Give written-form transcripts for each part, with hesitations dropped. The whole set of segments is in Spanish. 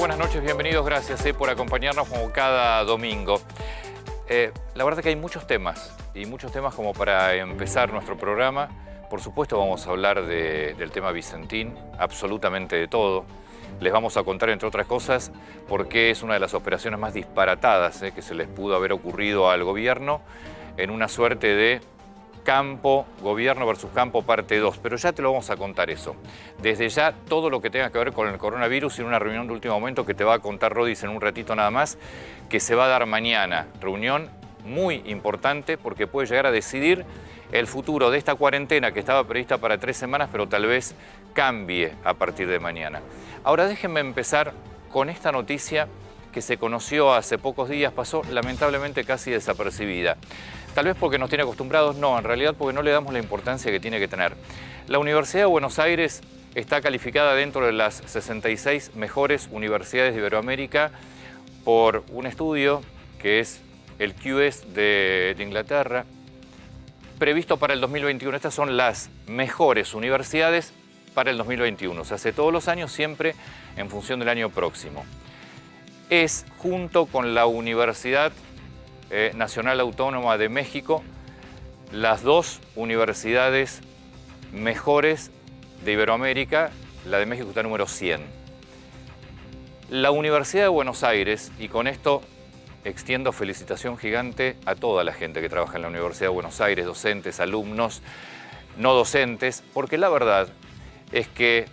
buenas noches, bienvenidos, gracias por acompañarnos como cada domingo. La verdad que hay muchos temas, y muchos temas como para empezar nuestro programa. Por supuesto vamos a hablar del tema Vicentín, absolutamente de todo. Les vamos a contar, entre otras cosas, por qué es una de las operaciones más disparatadas que se les pudo haber ocurrido al gobierno en una suerte de campo, gobierno versus campo, parte 2. Pero ya te lo vamos a contar eso. Desde ya, todo lo que tenga que ver con el coronavirus y una reunión de último momento que te va a contar Rodis en un ratito nada más, que se va a dar mañana. Reunión muy importante porque puede llegar a decidir el futuro de esta cuarentena que estaba prevista para 3 semanas, pero tal vez cambie a partir de mañana. Ahora déjenme empezar con esta noticia que se conoció hace pocos días, pasó lamentablemente casi desapercibida. Tal vez porque nos tiene acostumbrados, no, en realidad porque no le damos la importancia que tiene que tener. La Universidad de Buenos Aires está calificada dentro de las 66 mejores universidades de Iberoamérica por un estudio que es el QS de Inglaterra, previsto para el 2021. Estas son las mejores universidades para el 2021. Se hace todos los años, siempre en función del año próximo. Es, junto con la Universidad Nacional Autónoma de México, las 2 universidades mejores de Iberoamérica. La de México está número 100. La Universidad de Buenos Aires, y con esto extiendo felicitación gigante a toda la gente que trabaja en la Universidad de Buenos Aires, docentes, alumnos, no docentes, porque la verdad es que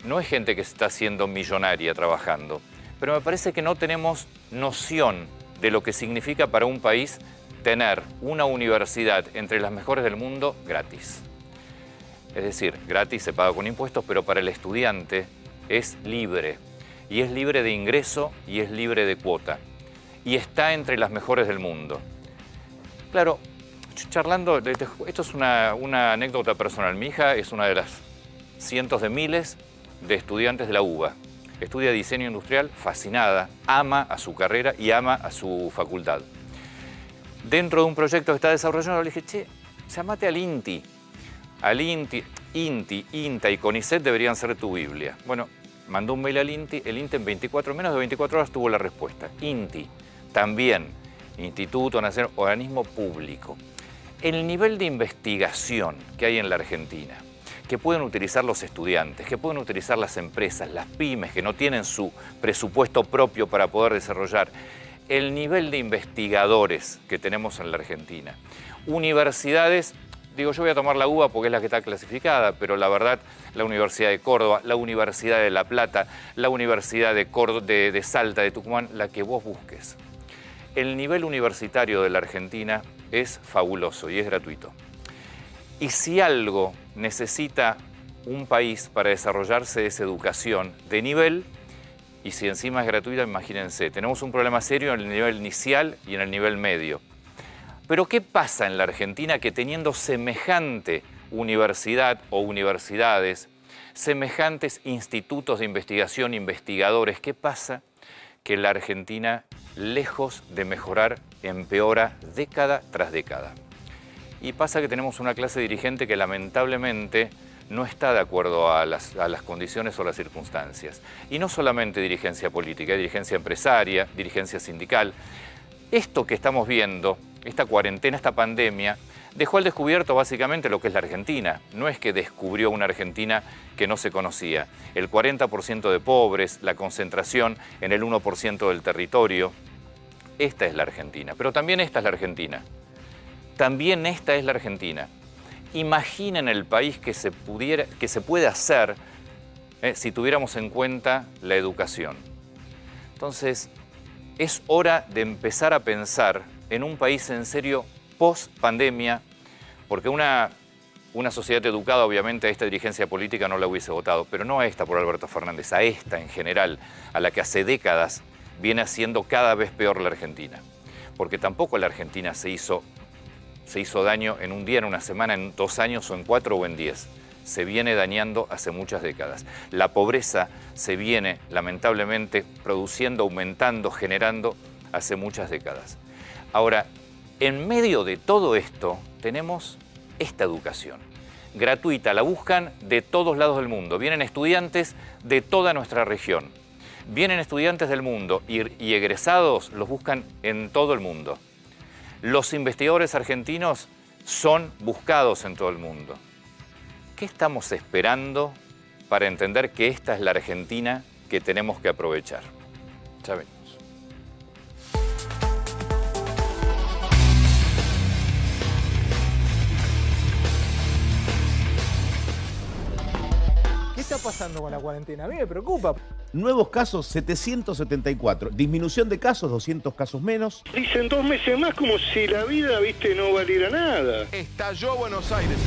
no es gente que se está haciendo millonaria trabajando, pero me parece que no tenemos noción de lo que significa para un país tener una universidad entre las mejores del mundo gratis. Es decir, gratis se paga con impuestos, pero para el estudiante es libre. Y es libre de ingreso y es libre de cuota. Y está entre las mejores del mundo. Claro, charlando, esto es una anécdota personal. Mi hija es una de las cientos de miles de estudiantes de la UBA. Estudia diseño industrial, fascinada, ama a su carrera y ama a su facultad. Dentro de un proyecto que está desarrollando, le dije, che, llámate al INTI. Al INTI, INTA y CONICET deberían ser tu Biblia. Bueno, mandó un mail al INTI, el INTI en menos de 24 horas tuvo la respuesta. INTI, también, Instituto Nacional, organismo público. El nivel de investigación que hay en la Argentina, que pueden utilizar los estudiantes, que pueden utilizar las empresas, las pymes que no tienen su presupuesto propio para poder desarrollar, el nivel de investigadores que tenemos en la Argentina. Universidades, digo, yo voy a tomar la UBA porque es la que está clasificada, pero la verdad, la Universidad de Córdoba, la Universidad de La Plata, la Universidad de Salta, de Tucumán, la que vos busques. El nivel universitario de la Argentina es fabuloso y es gratuito. Y si algo necesita un país para desarrollarse es educación de nivel, y si encima es gratuita, imagínense, tenemos un problema serio en el nivel inicial y en el nivel medio. Pero ¿qué pasa en la Argentina que teniendo semejante universidad o universidades, semejantes institutos de investigación, investigadores, qué pasa? Que la Argentina, lejos de mejorar, empeora década tras década. Y pasa que tenemos una clase dirigente que lamentablemente no está de acuerdo a las condiciones o las circunstancias. Y no solamente dirigencia política, dirigencia empresaria, dirigencia sindical. Esto que estamos viendo, esta cuarentena, esta pandemia, dejó al descubierto básicamente lo que es la Argentina. No es que descubrió una Argentina que no se conocía. El 40% de pobres, la concentración en el 1% del territorio. Esta es la Argentina, pero también esta es la Argentina. También esta es la Argentina. Imaginen el país que se puede hacer si tuviéramos en cuenta la educación. Entonces, es hora de empezar a pensar en un país en serio post-pandemia, porque una sociedad educada, obviamente, a esta dirigencia política no la hubiese votado, pero no a esta por Alberto Fernández, a esta en general, a la que hace décadas viene haciendo cada vez peor la Argentina. Porque tampoco la Argentina se hizo daño en un día, en una semana, en 2 años o en 4 o en 10. Se viene dañando hace muchas décadas. La pobreza se viene, lamentablemente, produciendo, aumentando, generando hace muchas décadas. Ahora, en medio de todo esto, tenemos esta educación. gratuita, la buscan de todos lados del mundo. Vienen estudiantes de toda nuestra región. Vienen estudiantes del mundo y egresados los buscan en todo el mundo. Los investigadores argentinos son buscados en todo el mundo. ¿Qué estamos esperando para entender que esta es la Argentina que tenemos que aprovechar? Ya venimos. ¿Qué está pasando con la cuarentena? A mí me preocupa. Nuevos casos 774, disminución de casos 200 casos menos. Dicen 2 meses más como si la vida, viste, no valiera nada. Estalló Buenos Aires.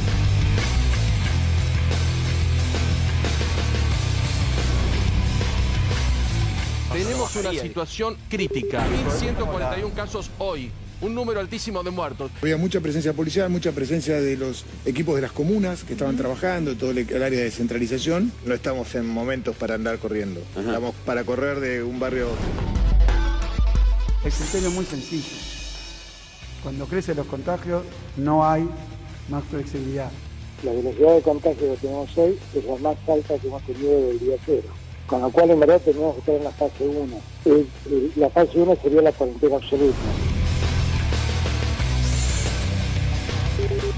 Tenemos una situación crítica. 1.141 casos hoy. Un número altísimo de muertos. Había mucha presencia policial, mucha presencia de los equipos de las comunas que estaban trabajando, todo el área de descentralización. No estamos en momentos para andar corriendo. Estamos para correr de un barrio a otro. El criterio es muy sencillo. Cuando crecen los contagios, no hay más flexibilidad. La velocidad de contagio que tenemos hoy es la más alta que hemos tenido desde el día cero. Con lo cual, en verdad, tenemos que estar en la fase 1. La fase 1 sería la cuarentena absoluta.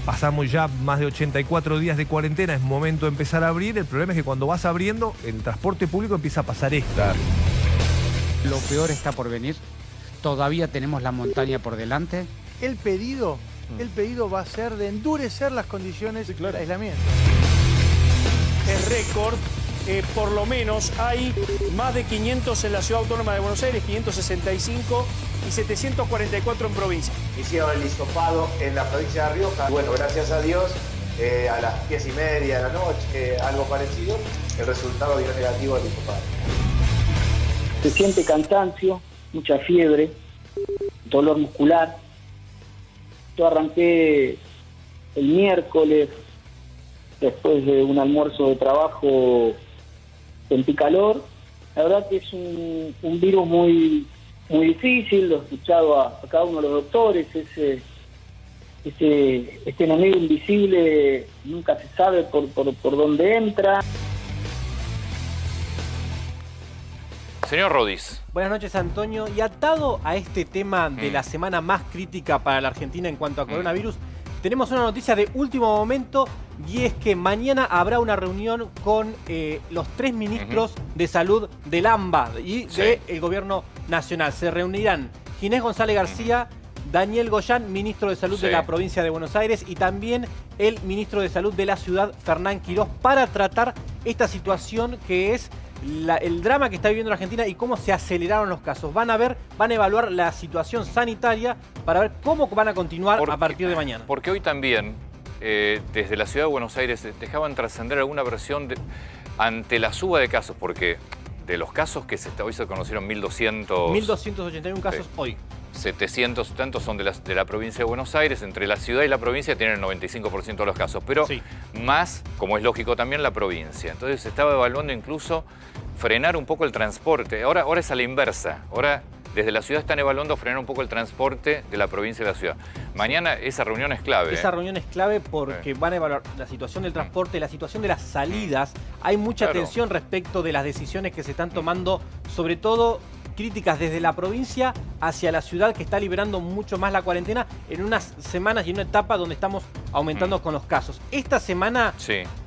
Pasamos ya más de 84 días de cuarentena, es momento de empezar a abrir. El problema es que cuando vas abriendo, el transporte público empieza a pasar esto. Lo peor está por venir. Todavía tenemos la montaña por delante. El pedido va a ser de endurecer las condiciones de aislamiento. Es récord. Por lo menos hay más de 500 en la Ciudad Autónoma de Buenos Aires, 565 y 744 en provincia. Hicieron el hisopado en la provincia de La Rioja. Bueno, gracias a Dios, a las 10:30 de la noche, algo parecido, el resultado dio negativo del hisopado. Se siente cansancio, mucha fiebre, dolor muscular. Yo arranqué el miércoles, después de un almuerzo de trabajo. Sentí calor. La verdad que es un virus muy difícil, lo he escuchado a cada uno de los doctores, este enemigo invisible nunca se sabe por dónde entra. Señor Rodis. Buenas noches, Antonio. Y atado a este tema de la semana más crítica para la Argentina en cuanto a coronavirus, tenemos una noticia de último momento y es que mañana habrá una reunión con los 3 ministros de salud del AMBA y del gobierno nacional. Se reunirán Ginés González García, Daniel Goyán, ministro de Salud de la provincia de Buenos Aires, y también el ministro de Salud de la ciudad, Fernán Quirós, para tratar esta situación que es el drama que está viviendo la Argentina y cómo se aceleraron los casos. Van a evaluar la situación sanitaria para ver cómo van a continuar a partir de mañana. Porque hoy también, desde la ciudad de Buenos Aires, dejaban trascender alguna versión ante la suba de casos, porque de los casos que hoy se conocieron 1.281 casos hoy. 700 tantos son de la provincia de Buenos Aires. Entre la ciudad y la provincia tienen el 95% de los casos, pero más, como es lógico, también la provincia. Entonces se estaba evaluando incluso frenar un poco el transporte. Ahora es a la inversa. Ahora desde la ciudad están evaluando frenar un poco el transporte de la provincia y la ciudad. Mañana esa reunión es clave. Esa reunión es clave porque van a evaluar la situación del transporte, la situación de las salidas. Hay mucha tensión respecto de las decisiones que se están tomando, sobre todo críticas desde la provincia hacia la ciudad, que está liberando mucho más la cuarentena en unas semanas y en una etapa donde estamos aumentando con los casos. Esta semana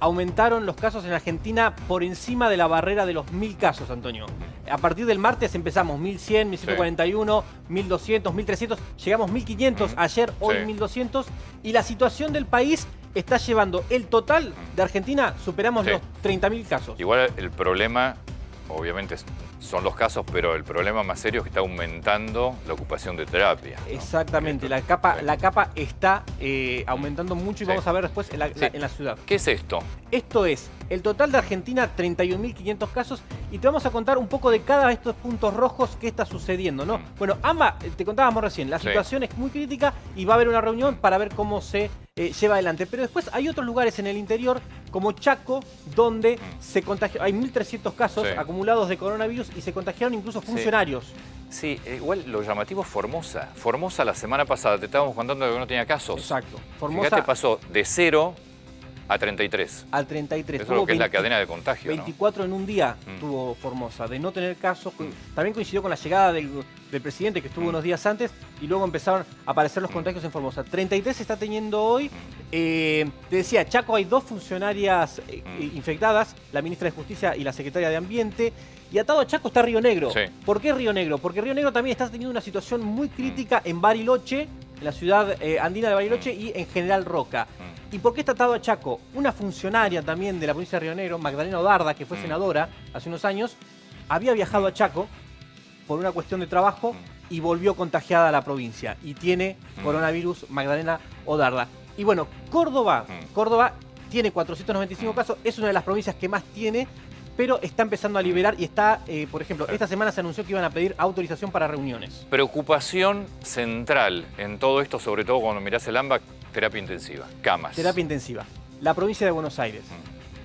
aumentaron los casos en Argentina por encima de la barrera de los 1.000 casos, Antonio. A partir del martes empezamos 1.100, 1.141, 1.200, 1.300, llegamos 1.500 ayer, hoy 1.200, y la situación del país está llevando el total de Argentina, superamos los 30.000 casos. Igual el problema, obviamente, son los casos, pero el problema más serio es que está aumentando la ocupación de terapia, ¿no? Exactamente, la capa está aumentando mucho y vamos a ver después en la ciudad. ¿Qué es esto? Esto es el total de Argentina, 31.500 casos, y te vamos a contar un poco de cada de estos puntos rojos que está sucediendo, ¿no? Bueno, AMBA, te contábamos recién, la situación es muy crítica y va a haber una reunión para ver cómo se lleva adelante. Pero después hay otros lugares en el interior, como Chaco, donde se contagió, hay 1.300 casos acumulados de coronavirus y se contagiaron incluso funcionarios. Sí, igual lo llamativo es Formosa. Formosa la semana pasada te estábamos contando que no tenía casos. Exacto. Formosa, fíjate, pasó de 0 A 33. Al 33. Eso es lo que es la cadena de contagio, 24 en un día tuvo Formosa. De no tener casos, también coincidió con la llegada del presidente que estuvo unos días antes y luego empezaron a aparecer los contagios en Formosa. 33 se está teniendo hoy. Te decía, Chaco hay 2 funcionarias infectadas, la ministra de Justicia y la secretaria de Ambiente. Y atado a Chaco está Río Negro. Sí. ¿Por qué Río Negro? Porque Río Negro también está teniendo una situación muy crítica en Bariloche, en la ciudad andina de Bariloche y en General Roca. ¿Y por qué está atado a Chaco? Una funcionaria también de la provincia de Río Negro, Magdalena Odarda, que fue senadora hace unos años, había viajado a Chaco por una cuestión de trabajo y volvió contagiada a la provincia. Y tiene coronavirus Magdalena Odarda. Y bueno, Córdoba tiene 495 casos, es una de las provincias que más tiene, pero está empezando a liberar y está, por ejemplo, esta semana se anunció que iban a pedir autorización para reuniones. Preocupación central en todo esto, sobre todo cuando mirás el AMBA, terapia intensiva, camas. Terapia intensiva. La provincia de Buenos Aires.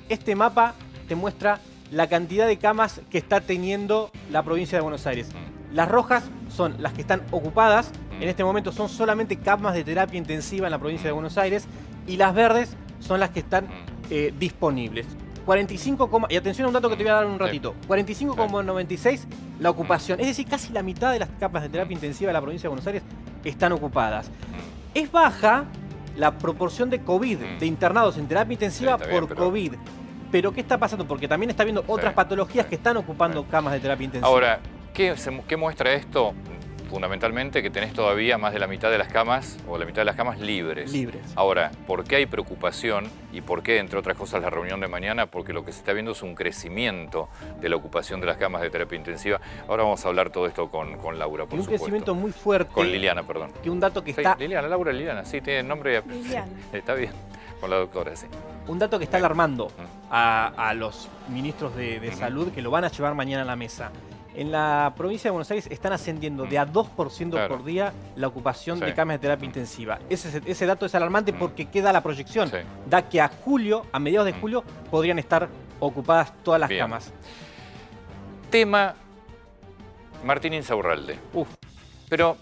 Este mapa te muestra la cantidad de camas que está teniendo la provincia de Buenos Aires. Las rojas son las que están ocupadas. En este momento son solamente camas de terapia intensiva en la provincia de Buenos Aires. Y las verdes son las que están disponibles. 45, y atención a un dato que te voy a dar en un ratito. 45,96 la ocupación. Es decir, casi la mitad de las camas de terapia intensiva de la provincia de Buenos Aires están ocupadas. Es baja la proporción de COVID, de internados en terapia intensiva por COVID. Pero ¿qué está pasando? Porque también está habiendo otras patologías que están ocupando camas de terapia intensiva. Ahora, ¿qué muestra esto? Fundamentalmente que tenés todavía más de la mitad de las camas, o la mitad de las camas libres. Ahora, ¿por qué hay preocupación? Y por qué, entre otras cosas, la reunión de mañana, porque lo que se está viendo es un crecimiento de la ocupación de las camas de terapia intensiva. Ahora vamos a hablar todo esto con Laura, por supuesto. Un crecimiento muy fuerte. Con Liliana, perdón. Que un dato que sí, está... Liliana, sí, tiene nombre... Liliana. Está bien, con la doctora, sí. Un dato que está alarmando a los ministros de salud, que lo van a llevar mañana a la mesa. En la provincia de Buenos Aires están ascendiendo de a 2% por día la ocupación de camas de terapia intensiva. Ese dato es alarmante porque queda la proyección. Da que a mediados de julio, podrían estar ocupadas todas las camas. Tema Martín Insaurralde. Pero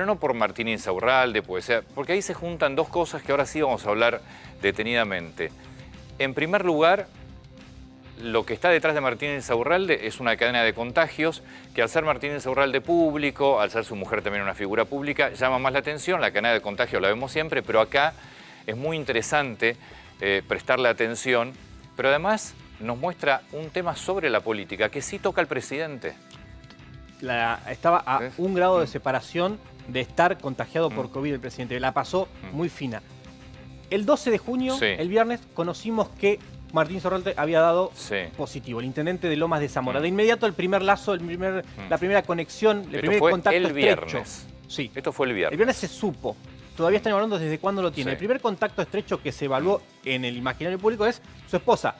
no por Martín Insaurralde, porque ahí se juntan dos cosas que ahora sí vamos a hablar detenidamente. En primer lugar, lo que está detrás de Martín Insaurralde es una cadena de contagios que, al ser Martín Insaurralde público, al ser su mujer también una figura pública, llama más la atención. La cadena de contagios la vemos siempre, pero acá es muy interesante prestarle atención. Pero además nos muestra un tema sobre la política que sí toca al presidente. Estaba a un grado de separación de estar contagiado por COVID el presidente. La pasó muy fina. El 12 de junio, el viernes, conocimos que Martín Insaurralde había dado positivo, el intendente de Lomas de Zamora. De inmediato el primer lazo, la primera conexión, el primer contacto el estrecho. Viernes. Sí. Esto fue el viernes. El viernes se supo. Todavía están evaluando desde cuándo lo tiene. El primer contacto estrecho que se evaluó en el imaginario público es su esposa,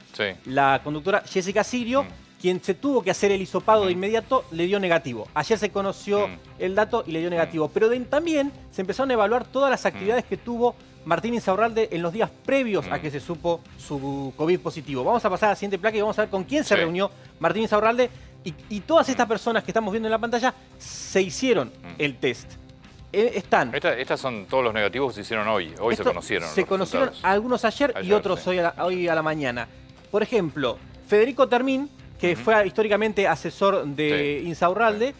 la conductora Jessica Sirio, quien se tuvo que hacer el hisopado de inmediato, le dio negativo. Ayer se conoció el dato y le dio negativo. Pero también se empezaron a evaluar todas las actividades que tuvo Martín Insaurralde en los días previos a que se supo su COVID positivo. Vamos a pasar a la siguiente placa y vamos a ver con quién se reunió Martín Insaurralde. Y todas estas personas que estamos viendo en la pantalla se hicieron el test. Estas son todos los negativos que se hicieron hoy. Hoy se conocieron. Se conocieron algunos ayer y otros hoy a la mañana. Por ejemplo, Federico Termín, que fue históricamente asesor de Insaurralde,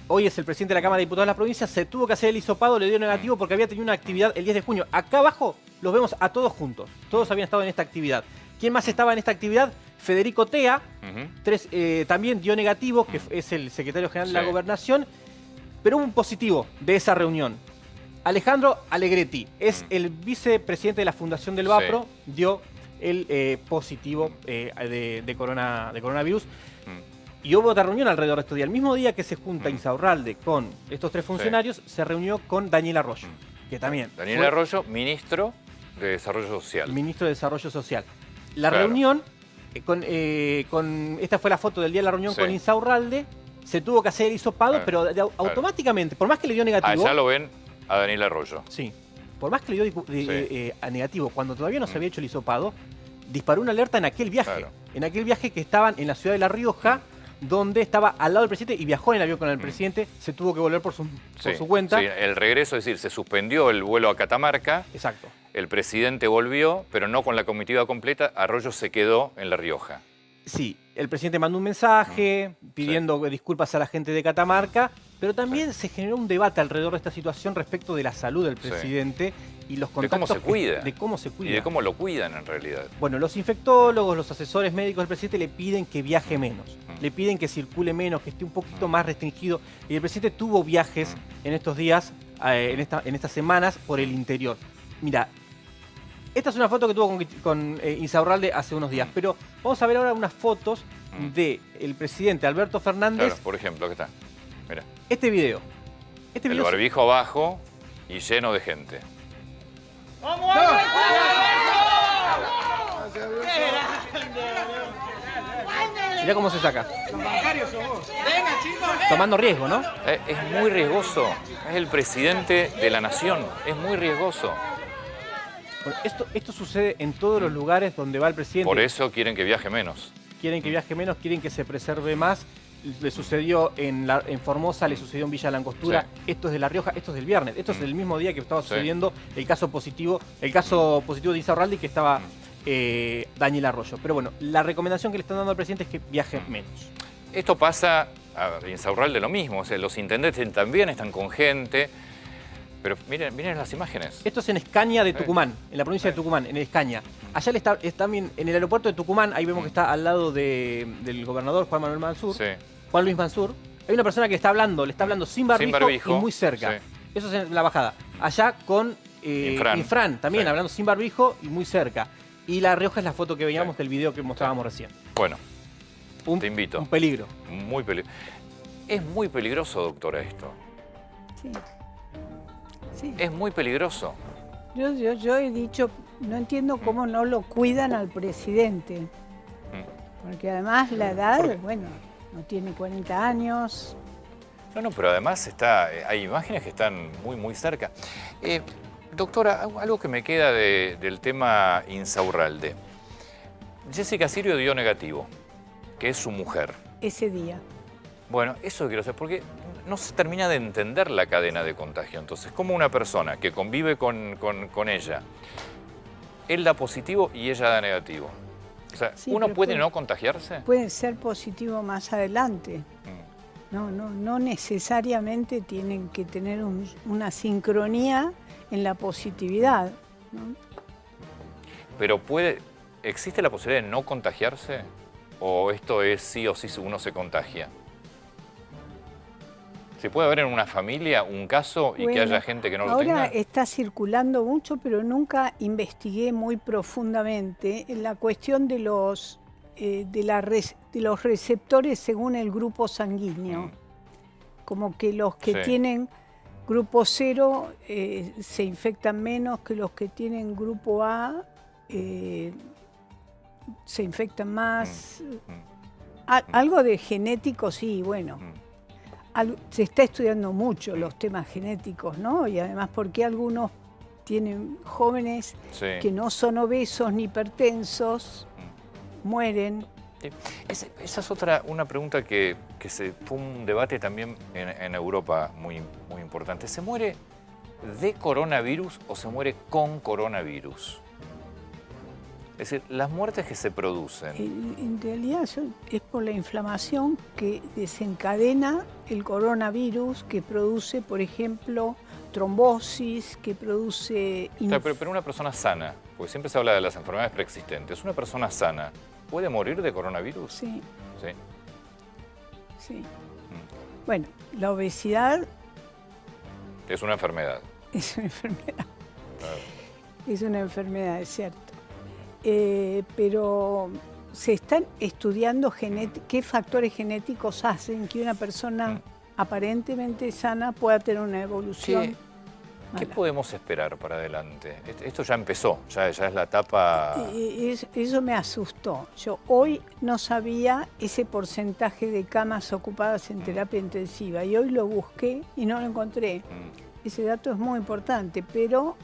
hoy es el presidente de la Cámara de Diputados de la provincia, se tuvo que hacer el hisopado, le dio negativo porque había tenido una actividad el 10 de junio. Acá abajo los vemos a todos juntos. Todos habían estado en esta actividad. ¿Quién más estaba en esta actividad? Federico Tea, también dio negativo, que es el secretario general de la Gobernación, pero hubo un positivo de esa reunión. Alejandro Allegretti, es el vicepresidente de la Fundación del Vapro, dio el positivo de coronavirus. Y hubo otra reunión alrededor de estos días. El mismo día que se junta Insaurralde con estos tres funcionarios, se reunió con Daniel Arroyo, que también... Daniel Arroyo, ministro de Desarrollo Social. Ministro de Desarrollo Social. La reunión, esta fue la foto del día de la reunión con Insaurralde, se tuvo que hacer el hisopado, pero automáticamente, por más que le dio negativo... Allá lo ven a Daniel Arroyo. Sí. Por más que le dio negativo, cuando todavía no se había hecho el hisopado, disparó una alerta en aquel viaje. En aquel viaje que estaban en la ciudad de La Rioja, donde estaba al lado del presidente y viajó en el avión con el presidente, se tuvo que volver por su cuenta. Sí, el regreso, es decir, se suspendió el vuelo a Catamarca. Exacto. El presidente volvió, pero no con la comitiva completa. Arroyo se quedó en La Rioja. Sí, el presidente mandó un mensaje pidiendo disculpas a la gente de Catamarca, pero también se generó un debate alrededor de esta situación respecto de la salud del presidente y los contactos. De cómo se cuida. De cómo se cuida. Y de cómo lo cuidan en realidad. Bueno, los infectólogos, los asesores médicos del presidente le piden que viaje menos, le piden que circule menos, que esté un poquito más restringido. Y el presidente tuvo viajes en estos días, en estas semanas, por el interior. Mira, esta es una foto que tuvo con Insaurralde hace unos días, pero vamos a ver ahora unas fotos del presidente Alberto Fernández. Claro, por ejemplo, ¿qué está? Mira. Este video. El barbijo abajo y lleno de gente. Mirá cómo se saca. Tomando riesgo, ¿no? Es muy riesgoso. Es el presidente de la nación. Es muy riesgoso. Bueno, esto sucede en todos los lugares donde va el presidente. Por eso quieren que viaje menos. Quieren que viaje menos, quieren que se preserve más. Le sucedió en Formosa, le sucedió en Villa Langostura. Sí. Esto es de La Rioja, esto es del viernes. Esto es el mismo día que estaba sucediendo el caso positivo de Insaurralde, que estaba Daniel Arroyo. Pero bueno, la recomendación que le están dando al presidente es que viaje menos. Esto pasa a Insaurralde lo mismo. O sea, los intendentes también están con gente. Pero miren las imágenes. Esto es en Escaña de Tucumán, en la provincia de Tucumán, en Escaña. Allá está también en el aeropuerto de Tucumán, ahí vemos que está al lado del gobernador Juan Manuel Mansur, Juan Luis Mansur. Hay una persona que le está hablando sin barbijo y muy cerca. Eso es en la bajada. Allá con Infran también, hablando sin barbijo y muy cerca. Y La Rioja es la foto que veíamos del video que mostrábamos recién. Bueno, te invito. Un peligro. Muy peligroso. Es muy peligroso, doctora, esto. Sí. Sí. Es muy peligroso. Yo he dicho, no entiendo cómo no lo cuidan al presidente. Porque además la edad, bueno, no tiene 40 años. No, pero además hay imágenes que están muy cerca. Doctora, algo que me queda del tema Insaurralde. Jessica Sirio dio negativo, que es su mujer. Ese día. Bueno, eso quiero saber, porque no se termina de entender la cadena de contagio. Entonces, como una persona que convive con ella, él da positivo y ella da negativo. O sea, sí, ¿uno puede no contagiarse? Puede ser positivo más adelante. No necesariamente tienen que tener una sincronía en la positividad, ¿no? Pero ¿existe la posibilidad de no contagiarse? ¿O esto es sí o sí uno se contagia? ¿Se puede haber en una familia un caso y que haya gente que no lo tenga? Ahora está circulando mucho, pero nunca investigué muy profundamente en la cuestión de los receptores según el grupo sanguíneo. Como que los que tienen grupo 0 se infectan menos que los que tienen grupo A, se infectan más. Algo de genético, sí, bueno. Se está estudiando mucho los temas genéticos, ¿no? Y además porque algunos tienen jóvenes que no son obesos ni hipertensos, mueren. Esa es una pregunta que fue un debate también en Europa muy importante. ¿Se muere de coronavirus o se muere con coronavirus? Es decir, las muertes que se producen. En realidad es por la inflamación que desencadena el coronavirus, que produce, por ejemplo, trombosis, que produce... Pero una persona sana, porque siempre se habla de las enfermedades preexistentes, ¿una persona sana puede morir de coronavirus? Sí. Sí. Bueno, la obesidad... Es una enfermedad. Es una enfermedad. Es una enfermedad, es cierto. Pero se están estudiando qué factores genéticos hacen que una persona aparentemente sana pueda tener una evolución. ¿Qué podemos esperar para adelante? Esto ya empezó, ya es la etapa... Eso me asustó. Yo hoy no sabía ese porcentaje de camas ocupadas en terapia intensiva y hoy lo busqué y no lo encontré. Ese dato es muy importante, pero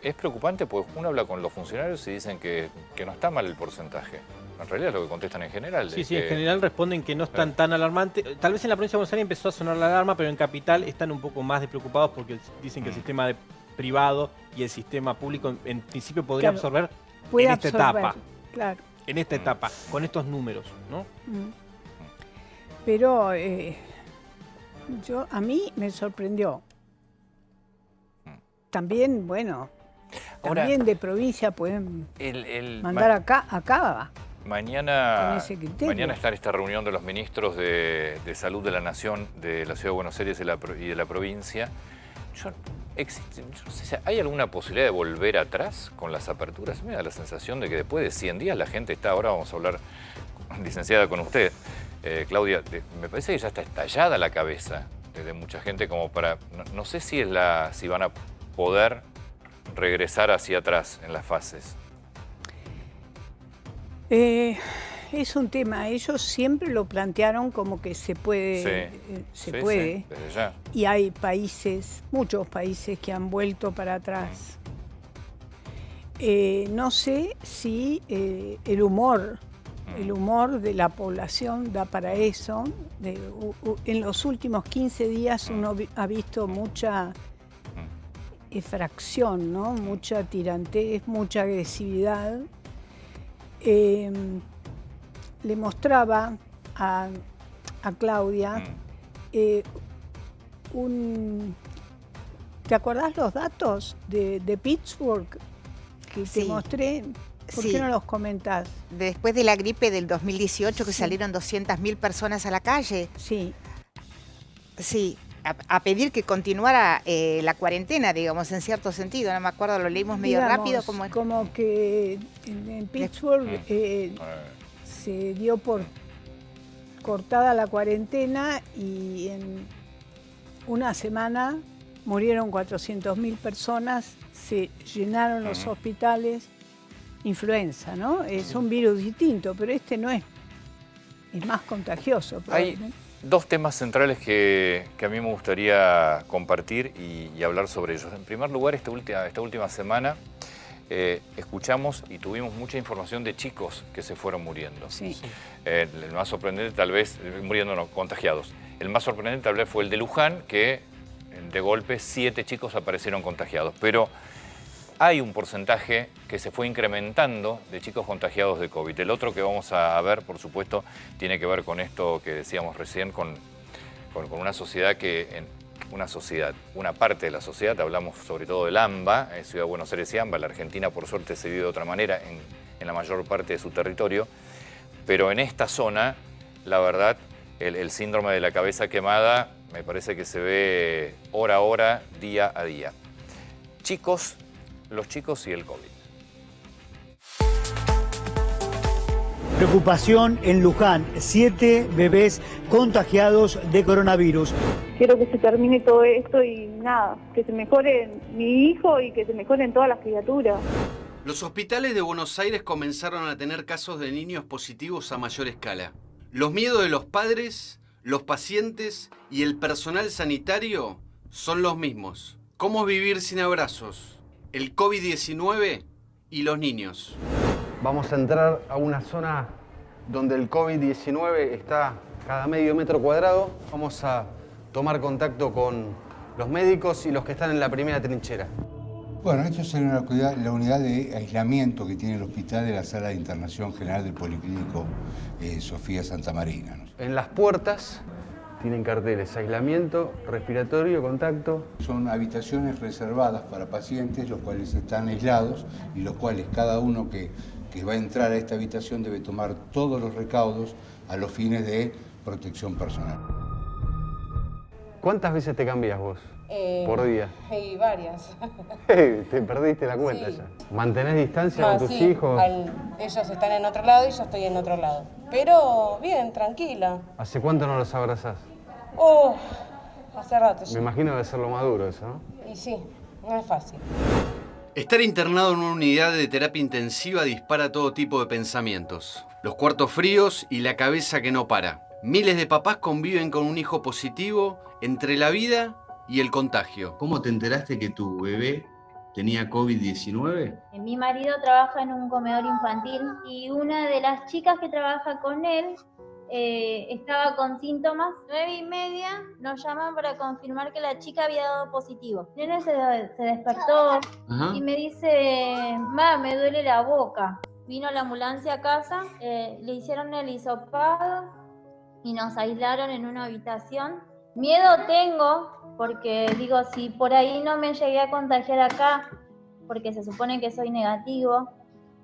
es preocupante porque uno habla con los funcionarios y dicen que no está mal el porcentaje. En realidad es lo que contestan en general. Sí, en general responden que no están tan alarmantes. Tal vez en la provincia de Buenos Aires empezó a sonar la alarma, pero en Capital están un poco más despreocupados porque dicen que el sistema privado y el sistema público en principio podría absorber en esta etapa. Claro. En esta etapa, con estos números, ¿no? Pero a mí me sorprendió. También, bueno, Ahora, también de provincia pueden mandar acá Mañana Mañana está esta reunión de los ministros de Salud de la Nación, de la Ciudad de Buenos Aires y de la provincia. Yo no sé si hay alguna posibilidad de volver atrás con las aperturas. Me da la sensación de que después de 100 días la gente está, ahora vamos a hablar, licenciada, con usted, Claudia, me parece que ya está estallada la cabeza de mucha gente como para, no sé si van a poder regresar hacia atrás en las fases. Es un tema, ellos siempre lo plantearon como que se puede, desde ya. Y hay países, muchos países que han vuelto para atrás. No sé si el humor de la población da para eso. En los últimos 15 días uno ha visto mucha fracción, ¿no? Mucha tirantez, mucha agresividad. Le mostraba a Claudia ¿te acordás los datos de Pittsburgh que te mostré? ¿Por qué no los comentás? Después de la gripe del 2018 que salieron 200.000 personas a la calle. Sí. Sí, a pedir que continuara la cuarentena, digamos, en cierto sentido. No me acuerdo, lo leímos medio rápido. Como que en Pittsburgh se dio por cortada la cuarentena y en una semana murieron 400.000 personas, se llenaron los hospitales. Influenza, ¿no? Es un virus distinto, pero este no es más contagioso. Hay dos temas centrales que a mí me gustaría compartir y hablar sobre ellos. En primer lugar, esta última semana escuchamos y tuvimos mucha información de chicos que se fueron muriendo. Sí. El más sorprendente tal vez, contagiados. El más sorprendente tal vez fue el de Luján, que de golpe 7 chicos aparecieron contagiados. Pero hay un porcentaje que se fue incrementando de chicos contagiados de COVID. El otro que vamos a ver, por supuesto, tiene que ver con esto que decíamos recién, con una sociedad una parte de la sociedad, hablamos sobre todo del AMBA, Ciudad de Buenos Aires y AMBA. La Argentina, por suerte, se vive de otra manera en la mayor parte de su territorio. Pero en esta zona, la verdad, el síndrome de la cabeza quemada me parece que se ve hora a hora, día a día. Los chicos y el COVID. Preocupación en Luján, 7 bebés contagiados de coronavirus. Quiero que se termine todo esto y nada, que se mejore mi hijo y que se mejoren todas las criaturas. Los hospitales de Buenos Aires comenzaron a tener casos de niños positivos a mayor escala. Los miedos de los padres, los pacientes y el personal sanitario son los mismos. ¿Cómo vivir sin abrazos? El COVID-19 y los niños. Vamos a entrar a una zona donde el COVID-19 está cada medio metro cuadrado. Vamos a tomar contacto con los médicos y los que están en la primera trinchera. Bueno, esto es la unidad de aislamiento que tiene el hospital de la Sala de Internación General del Policlínico Sofía Santa Marina, ¿no? En las puertas tienen carteles, aislamiento, respiratorio, contacto. Son habitaciones reservadas para pacientes, los cuales están aislados y los cuales cada uno que va a entrar a esta habitación debe tomar todos los recaudos a los fines de protección personal. ¿Cuántas veces te cambias vos por día? Varias. Te perdiste la cuenta ya. ¿Mantenés distancia con tus hijos? Ellos están en otro lado y yo estoy en otro lado. Pero bien, tranquila. ¿Hace cuánto no los abrazás? Hace rato ya. Me imagino debe ser lo más duro eso, ¿no? Y sí, no es fácil. Estar internado en una unidad de terapia intensiva dispara todo tipo de pensamientos. Los cuartos fríos y la cabeza que no para. Miles de papás conviven con un hijo positivo entre la vida y el contagio. ¿Cómo te enteraste que tu bebé tenía COVID-19? Mi marido trabaja en un comedor infantil y una de las chicas que trabaja con él estaba con síntomas. 9:30 nos llaman para confirmar que la chica había dado positivo. El nene se despertó y me dice, me duele la boca. Vino la ambulancia a casa, le hicieron el hisopado y nos aislaron en una habitación. Miedo tengo porque digo, si por ahí no me llegué a contagiar acá, porque se supone que soy negativo,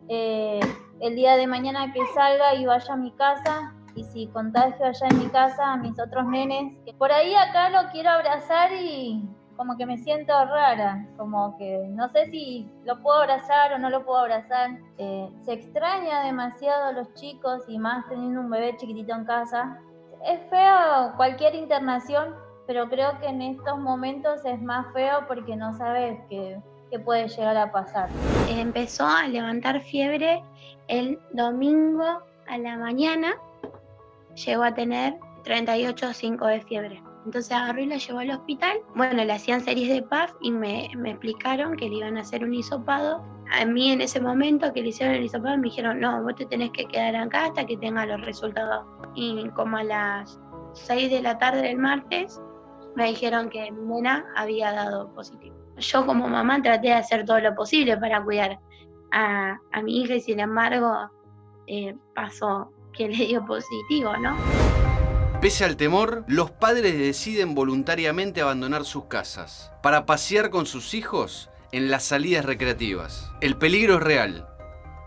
el día de mañana que salga y vaya a mi casa, y si contagio allá en mi casa a mis otros nenes, que por ahí acá lo quiero abrazar y como que me siento rara, como que no sé si lo puedo abrazar o no lo puedo abrazar. Se extraña demasiado a los chicos y más teniendo un bebé chiquitito en casa. Es feo cualquier internación, pero creo que en estos momentos es más feo porque no sabes qué puede llegar a pasar. Empezó a levantar fiebre el domingo a la mañana, llegó a tener 38,5 de fiebre. Entonces agarró y la llevó al hospital. Bueno, le hacían series de PAF y me explicaron que le iban a hacer un hisopado. A mí en ese momento que le hicieron el hisopado me dijeron, no, vos te tenés que quedar acá hasta que tengas los resultados. Y como a las 6 de la tarde del martes me dijeron que mi nena había dado positivo. Yo como mamá traté de hacer todo lo posible para cuidar a mi hija y sin embargo pasó que le dio positivo, ¿no? Pese al temor, los padres deciden voluntariamente abandonar sus casas para pasear con sus hijos en las salidas recreativas. El peligro es real.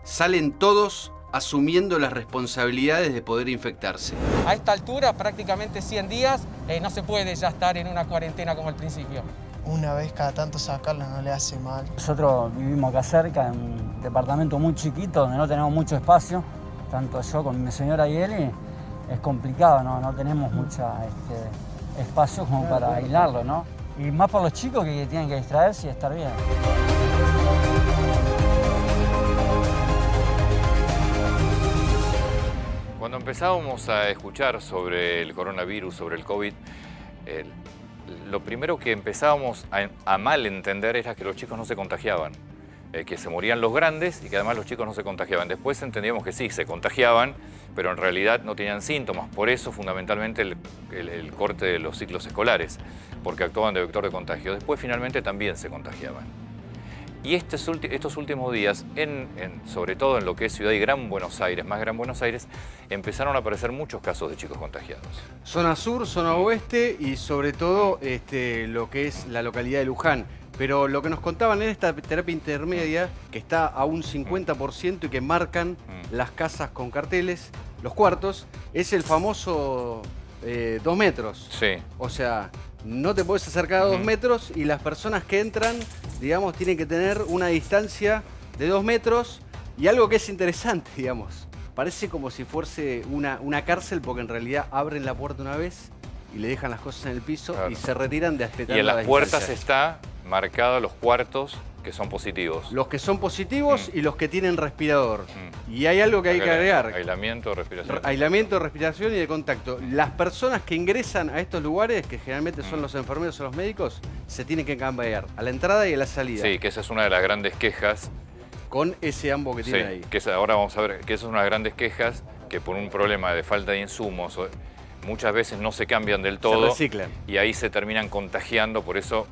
Salen todos asumiendo las responsabilidades de poder infectarse. A esta altura, prácticamente 100 días, no se puede ya estar en una cuarentena como al principio. Una vez cada tanto sacarla no le hace mal. Nosotros vivimos acá cerca, en un departamento muy chiquito donde no tenemos mucho espacio, tanto yo con mi señora y él, es complicado, no tenemos mucho espacio como para aislarlo, ¿no? Y más por los chicos que tienen que distraerse y estar bien. Cuando empezábamos a escuchar sobre el coronavirus, sobre el COVID, lo primero que empezábamos a mal entender era que los chicos no se contagiaban, que se morían los grandes y que además los chicos no se contagiaban. Después entendíamos que sí, se contagiaban, pero en realidad no tenían síntomas. Por eso, fundamentalmente, el corte de los ciclos escolares, porque actuaban de vector de contagio. Después, finalmente, también se contagiaban. Y estos últimos días, sobre todo en lo que es Ciudad y Gran Buenos Aires, más Gran Buenos Aires, empezaron a aparecer muchos casos de chicos contagiados. Zona sur, zona oeste y sobre todo lo que es la localidad de Luján. Pero lo que nos contaban en esta terapia intermedia, que está a un 50% y que marcan las casas con carteles, los cuartos, es el famoso 2 metros. Sí. O sea, no te podés acercar a 2 metros y las personas que entran, digamos, tienen que tener una distancia de 2 metros y algo que es interesante, digamos. Parece como si fuese una cárcel porque en realidad abren la puerta una vez y le dejan las cosas en el piso y se retiran de aspectar. Y en las puertas está marcados los cuartos que son positivos. Los que son positivos y los que tienen respirador. Y hay algo que hay que agregar. Aislamiento, respiración. Aislamiento, respiración y de contacto. Las personas que ingresan a estos lugares, que generalmente son los enfermeros o los médicos, se tienen que cambiar a la entrada y a la salida. Sí, que esa es una de las grandes quejas. Con ese ambo que tiene ahí. Que ahora vamos a ver que esa es una de las grandes quejas, que por un problema de falta de insumos, muchas veces no se cambian del todo. Se reciclan. Y ahí se terminan contagiando, por eso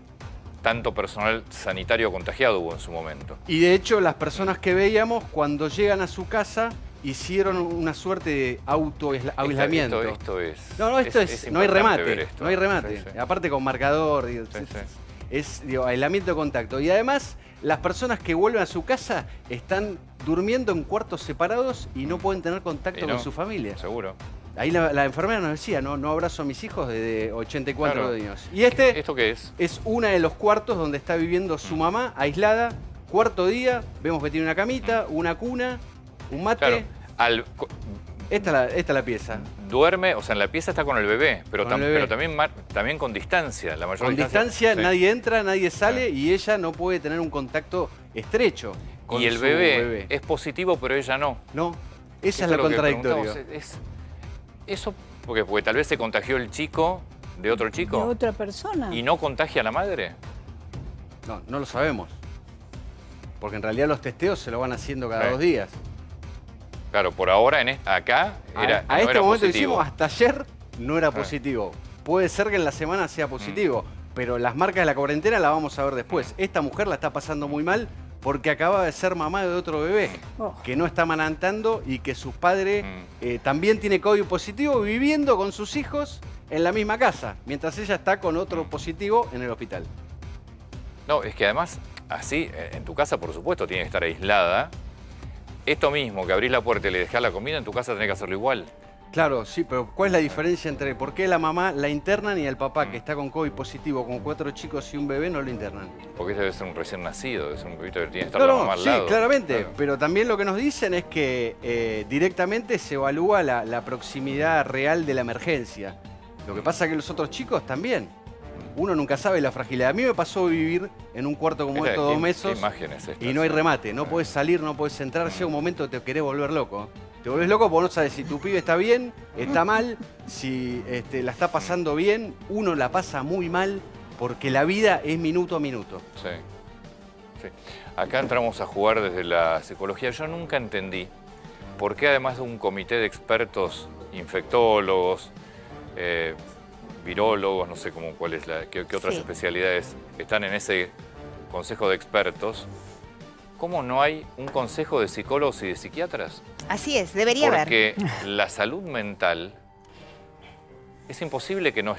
tanto personal sanitario contagiado hubo en su momento. Y de hecho las personas que veíamos cuando llegan a su casa hicieron una suerte de autoaislamiento. Esto es. No hay remate. No hay remate. Sí, sí. Aparte con marcador. Es aislamiento de contacto. Y además las personas que vuelven a su casa están durmiendo en cuartos separados y no pueden tener contacto con su familia. Seguro. Ahí la enfermera nos decía, no abrazo a mis hijos desde 84 años. Y ¿esto qué es? Es uno de los cuartos donde está viviendo su mamá, aislada. Cuarto día, vemos que tiene una camita, una cuna, un mate. Claro, esta es la pieza. Duerme, o sea, en la pieza está con el bebé, pero también con distancia. La mayor con distancia, nadie entra, nadie sale y ella no puede tener un contacto estrecho con y el bebé es positivo, pero ella no. No, esa es la contradictoria. Eso, porque tal vez se contagió el chico de otro chico. De otra persona. ¿Y no contagia a la madre? No lo sabemos. Porque en realidad los testeos se lo van haciendo cada 2 días. Claro, por ahora acá A no este era momento positivo. hicimos, hasta ayer no era positivo. Puede ser que en la semana sea positivo, pero las marcas de la cuarentena la vamos a ver después. Esta mujer la está pasando muy mal porque acaba de ser mamá de otro bebé que no está amamantando y que su padre también tiene COVID positivo viviendo con sus hijos en la misma casa, mientras ella está con otro positivo en el hospital. No, es que además, así, en tu casa, por supuesto, tiene que estar aislada. Esto mismo, que abrís la puerta y le dejás la comida, en tu casa tenés que hacerlo igual. Claro, sí, pero ¿cuál es la diferencia entre por qué la mamá la internan y el papá que está con COVID positivo, con 4 chicos y un bebé, no lo internan? Porque debe ser un recién nacido, debe ser un bebito que tiene que estar No, la no, mamá al sí, lado. claramente, Claro. pero también lo que nos dicen es que directamente se evalúa la proximidad real de la emergencia. Lo que pasa es que los otros chicos también. Uno nunca sabe la fragilidad. A mí me pasó vivir en un cuarto como estos 2 meses y no hay remate. No podés salir, no podés entrar. Llega un momento que te querés volver loco. Te volvés loco porque no sabes si tu pibe está bien, está mal, si la está pasando bien. Uno la pasa muy mal porque la vida es minuto a minuto. Sí. Sí. Acá entramos a jugar desde la psicología. Yo nunca entendí por qué, además de un comité de expertos, infectólogos, virólogos, no sé cuál es qué otras especialidades están en ese consejo de expertos, ¿cómo no hay un consejo de psicólogos y de psiquiatras? Así es, debería haber. Porque la salud mental es imposible que no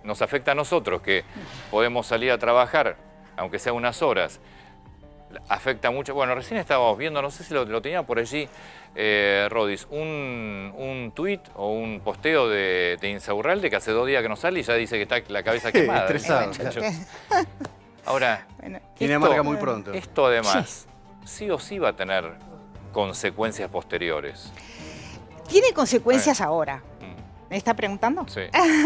nos afecta a nosotros, que podemos salir a trabajar, aunque sea unas horas. Afecta mucho. Bueno, recién estábamos viendo, no sé si lo tenía por allí, Rodis, un tuit o un posteo de Insaurralde que hace 2 días que no sale y ya dice que está la cabeza quemada. Estresado. Ahora, tiene marca muy pronto. Esto además, sí o sí va a tener consecuencias posteriores. Tiene consecuencias ahora. ¿Me está preguntando? Sí,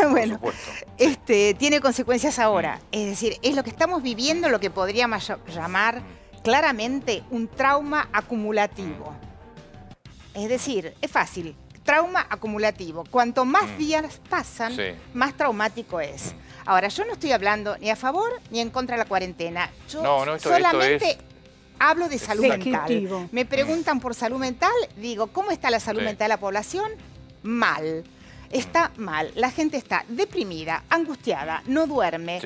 bueno, por supuesto. Tiene consecuencias ahora. Es decir, es lo que estamos viviendo, lo que podríamos llamar claramente un trauma acumulativo. Es decir, es fácil, trauma acumulativo. Cuanto más días pasan, más traumático es. Ahora, yo no estoy hablando ni a favor ni en contra de la cuarentena. Yo solamente hablo de salud mental. Me preguntan por salud mental, digo, ¿cómo está la salud mental de la población? Mal. Está mal. La gente está deprimida, angustiada, no duerme.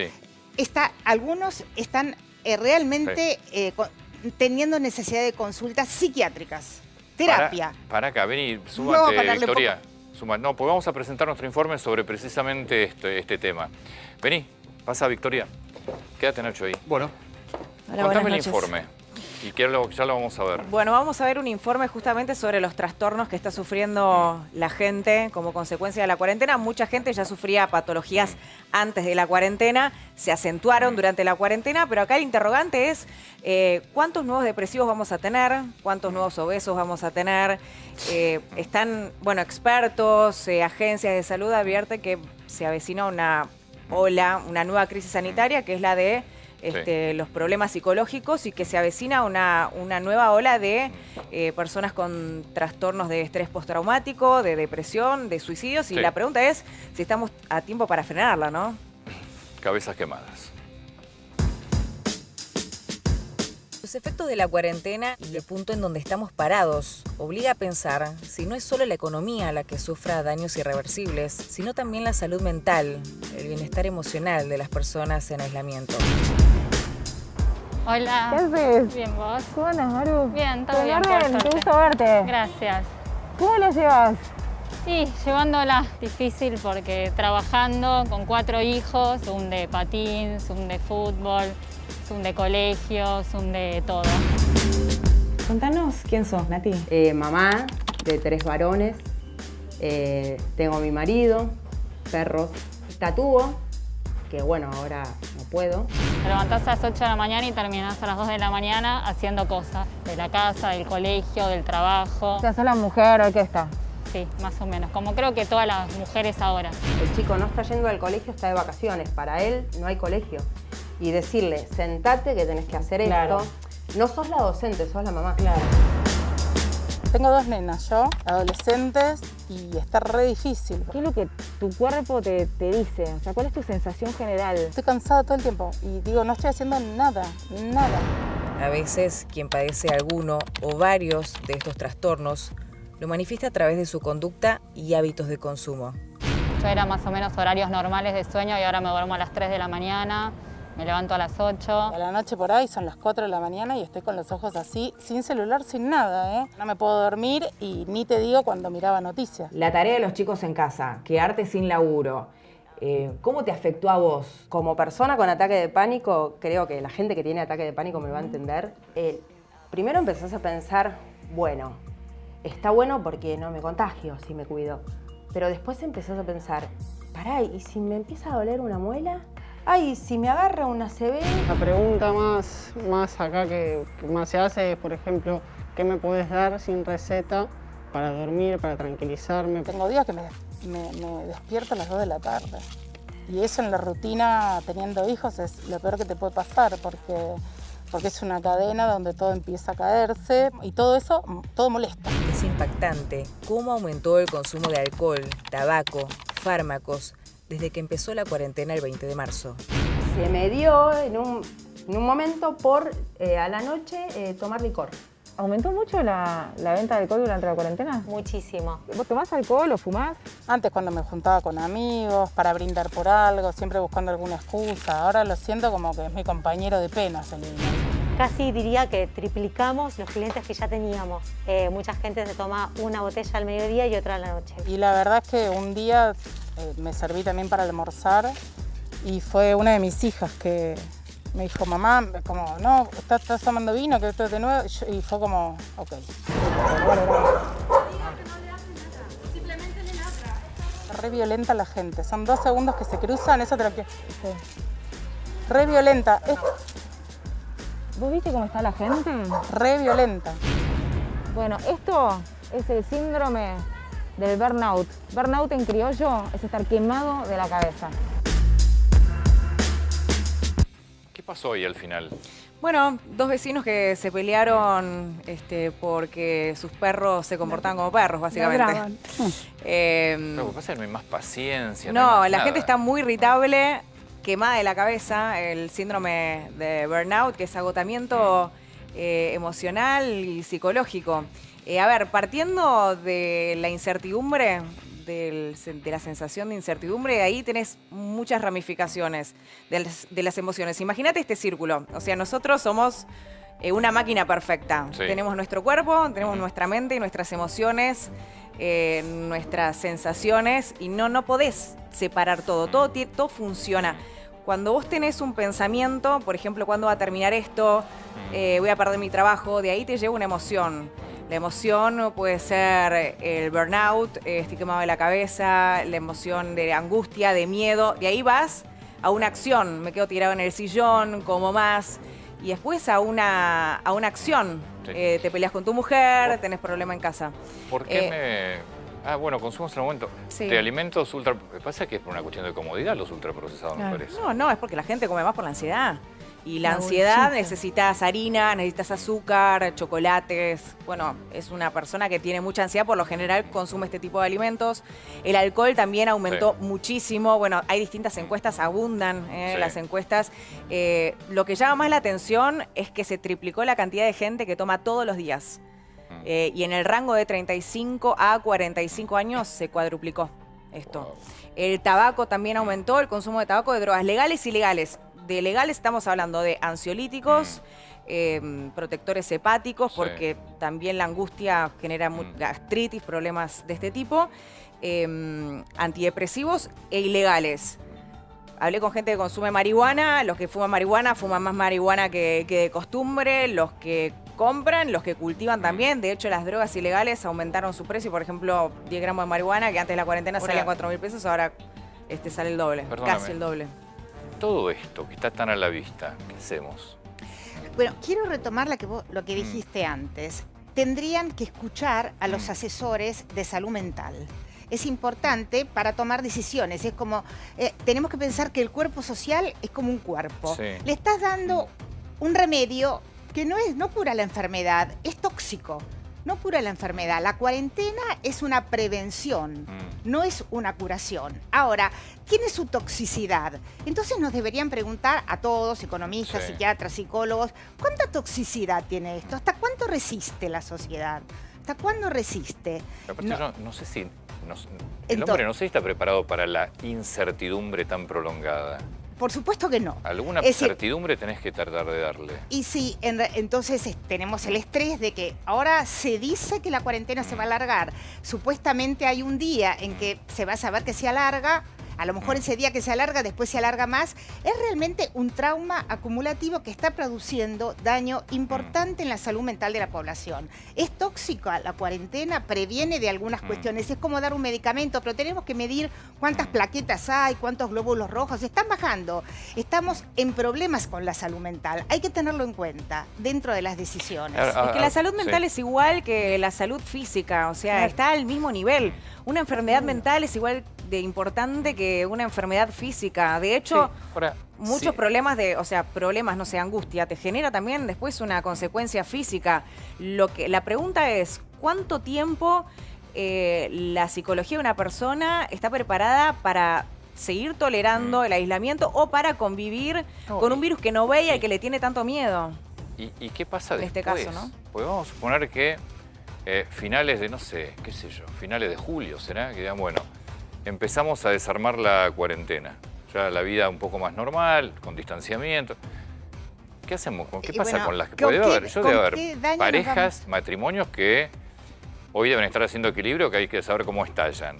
Algunos están realmente teniendo necesidad de consultas psiquiátricas, terapia. Para acá, vení, súmate, Victoria. No, pues vamos a presentar nuestro informe sobre precisamente este tema. Vení, pasa, Victoria. Quédate, Nacho, ahí. Bueno, contame el informe. Y que ya lo vamos a ver. Bueno, vamos a ver un informe justamente sobre los trastornos que está sufriendo la gente como consecuencia de la cuarentena. Mucha gente ya sufría patologías antes de la cuarentena, se acentuaron durante la cuarentena, pero acá el interrogante es ¿cuántos nuevos depresivos vamos a tener? ¿Cuántos nuevos obesos vamos a tener? Están, expertos, agencias de salud advierten que se avecina una nueva crisis sanitaria, que es la de los problemas psicológicos, y que se avecina una nueva ola de personas con trastornos de estrés postraumático, de depresión, de suicidios. Y la pregunta es si estamos a tiempo para frenarla, ¿no? Cabezas quemadas. Los efectos de la cuarentena y el punto en donde estamos parados obliga a pensar si no es solo la economía la que sufra daños irreversibles, sino también la salud mental, el bienestar emocional de las personas en aislamiento. Hola. ¿Qué haces? Bien, ¿vos? ¿Cómo andas, Maru? Bien, todo bien, por suerte. Qué gusto verte. Gracias. ¿Cómo lo llevas? Sí, llevándola difícil porque trabajando con 4 hijos, Zoom de patín, Zoom de fútbol, Zoom de colegio, Zoom de todo. Contanos, ¿quién sos, Nati? Mamá de 3 varones, tengo a mi marido, perros, tatúo, que ahora no puedo. Te levantás a las 8 de la mañana y terminás a las 2 de la mañana haciendo cosas de la casa, del colegio, del trabajo. O sea, sos la mujer orquesta. Sí, más o menos, como creo que todas las mujeres ahora. El chico no está yendo al colegio, está de vacaciones. Para él no hay colegio. Y decirle, sentate que tenés que hacer esto. No sos la docente, sos la mamá. Claro. Tengo 2 nenas, yo, adolescentes, y está re difícil. ¿Qué es lo que tu cuerpo te dice? O sea, ¿cuál es tu sensación general? Estoy cansada todo el tiempo y digo, no estoy haciendo nada. A veces, quien padece alguno o varios de estos trastornos lo manifiesta a través de su conducta y hábitos de consumo. Yo era más o menos horarios normales de sueño y ahora me duermo a las 3 de la mañana, me levanto a las 8. A la noche por ahí son las 4 de la mañana y estoy con los ojos así, sin celular, sin nada, ¿eh? No me puedo dormir y ni te digo cuando miraba noticias. La tarea de los chicos en casa, quedarte sin laburo. ¿Cómo te afectó a vos? Como persona con ataque de pánico, creo que la gente que tiene ataque de pánico me lo va a entender. Primero empezás a pensar, bueno, está bueno porque no me contagio si me cuido. Pero después empezás a pensar, pará, ¿y si me empieza a doler una muela? Ay, si me agarra una ACV. La pregunta más acá que más se hace es, por ejemplo, ¿qué me puedes dar sin receta para dormir, para tranquilizarme? Tengo días que me despierto a las 2 de la tarde. Y eso en la rutina, teniendo hijos, es lo peor que te puede pasar, porque es una cadena donde todo empieza a caerse y todo eso, todo molesta. Es impactante cómo aumentó el consumo de alcohol, tabaco, fármacos, desde que empezó la cuarentena el 20 de marzo. Se me dio en un momento por a la noche tomar licor. ¿Aumentó mucho la venta de alcohol durante la cuarentena? Muchísimo. ¿Vos tomás alcohol o fumás? Antes cuando me juntaba con amigos para brindar por algo, siempre buscando alguna excusa. Ahora lo siento como que es mi compañero de penas el vino. Casi diría que triplicamos los clientes que ya teníamos. Mucha gente se toma una botella al mediodía y otra a la noche. Y la verdad es que un día me serví también para almorzar y fue una de mis hijas que me dijo, mamá, como, no, ¿estás tomando vino? Que esto es de nuevo. Y fue como, ok. Re violenta la gente. Son 2 segundos que se cruzan, eso te lo quiero. Sí. Re violenta. ¿Vos viste cómo está la gente? Re violenta. Bueno, esto es el síndrome del burnout. Burnout en criollo es estar quemado de la cabeza. ¿Qué pasó hoy al final? Bueno, 2 vecinos que se pelearon porque sus perros se comportaban como perros, básicamente. Lo que pasa es que no hay más paciencia. No, la gente está muy irritable, quemada de la cabeza, el síndrome de burnout, que es agotamiento emocional y psicológico. A ver, partiendo de la incertidumbre, de la sensación de incertidumbre, ahí tenés muchas ramificaciones de las emociones. Imagínate este círculo. O sea, nosotros somos una máquina perfecta. Sí. Tenemos nuestro cuerpo, tenemos nuestra mente y nuestras emociones, nuestras sensaciones, y no podés separar todo. Todo funciona. Cuando vos tenés un pensamiento, por ejemplo, ¿cuándo va a terminar esto? Voy a perder mi trabajo, de ahí te lleva una emoción. La emoción puede ser el burnout, estoy quemado de la cabeza, la emoción de angustia, de miedo. De ahí vas a una acción, me quedo tirado en el sillón, como más. Y después a una acción. Sí. Te peleas con tu mujer, tenés problema en casa. ¿Por qué bueno, consumos en el momento. Sí. De alimentos ultra... Pasa que es por una cuestión de comodidad los ultraprocesados, me parece. No, es porque la gente come más por la ansiedad. Y la ansiedad, necesitas harina, necesitas azúcar, chocolates. Bueno, es una persona que tiene mucha ansiedad, por lo general consume este tipo de alimentos. El alcohol también aumentó muchísimo. Bueno, hay distintas encuestas, abundan las encuestas. Lo que llama más la atención es que se triplicó la cantidad de gente que toma todos los días. Y en el rango de 35 a 45 años se cuadruplicó esto. Wow. El tabaco también aumentó, el consumo de tabaco, de drogas legales y ilegales. De legales estamos hablando de ansiolíticos, protectores hepáticos, porque también la angustia genera gastritis, problemas de este tipo, antidepresivos e ilegales. Hablé con gente que consume marihuana, los que fuman marihuana fuman más marihuana que de costumbre, los que compran, los que cultivan también. De hecho, las drogas ilegales aumentaron su precio. Por ejemplo, 10 gramos de marihuana, que antes de la cuarentena salían 4.000 pesos, ahora sale el doble, casi el doble. Todo esto que está tan a la vista, ¿qué hacemos? Bueno, quiero retomar lo que dijiste antes. Tendrían que escuchar a los asesores de salud mental. Es importante para tomar decisiones. Es como, tenemos que pensar que el cuerpo social es como un cuerpo. Sí. Le estás dando un remedio que no cura la enfermedad, es tóxico. no cura la enfermedad. La cuarentena es una prevención, no es una curación. Ahora, tiene su toxicidad. Entonces nos deberían preguntar a todos, economistas, psiquiatras, psicólogos, ¿cuánta toxicidad tiene esto? ¿Hasta cuánto resiste la sociedad? ¿Hasta cuándo resiste? Aparte, no sé si... el hombre no sé si está preparado para la incertidumbre tan prolongada. Por supuesto que no. Alguna certidumbre tenés que tratar de darle. Y sí, entonces tenemos el estrés de que ahora se dice que la cuarentena se va a alargar. Supuestamente hay un día en que se va a saber que se alarga. A lo mejor ese día que se alarga, después se alarga más. Es realmente un trauma acumulativo que está produciendo daño importante en la salud mental de la población. Es tóxica la cuarentena, previene de algunas cuestiones. Es como dar un medicamento, pero tenemos que medir cuántas plaquetas hay, cuántos glóbulos rojos. Están bajando. Estamos en problemas con la salud mental. Hay que tenerlo en cuenta dentro de las decisiones. Es que la salud mental es igual que la salud física, o sea, está al mismo nivel. Una enfermedad mental es igual de importante que una enfermedad física. De hecho, muchos problemas no sé, angustia, te genera también después una consecuencia física. La pregunta es, ¿cuánto tiempo la psicología de una persona está preparada para seguir tolerando el aislamiento o para convivir con un virus que no ve y al que le tiene tanto miedo? ¿Y qué pasa después? En este caso, ¿no? Pues vamos a suponer que finales de, no sé, qué sé yo, finales de julio, ¿será? Que digan, bueno, empezamos a desarmar la cuarentena. Ya la vida un poco más normal, con distanciamiento. ¿Qué hacemos? ¿Qué pasa con las que puede haber? Yo debe haber parejas, matrimonios que hoy deben estar haciendo equilibrio, que hay que saber cómo estallan.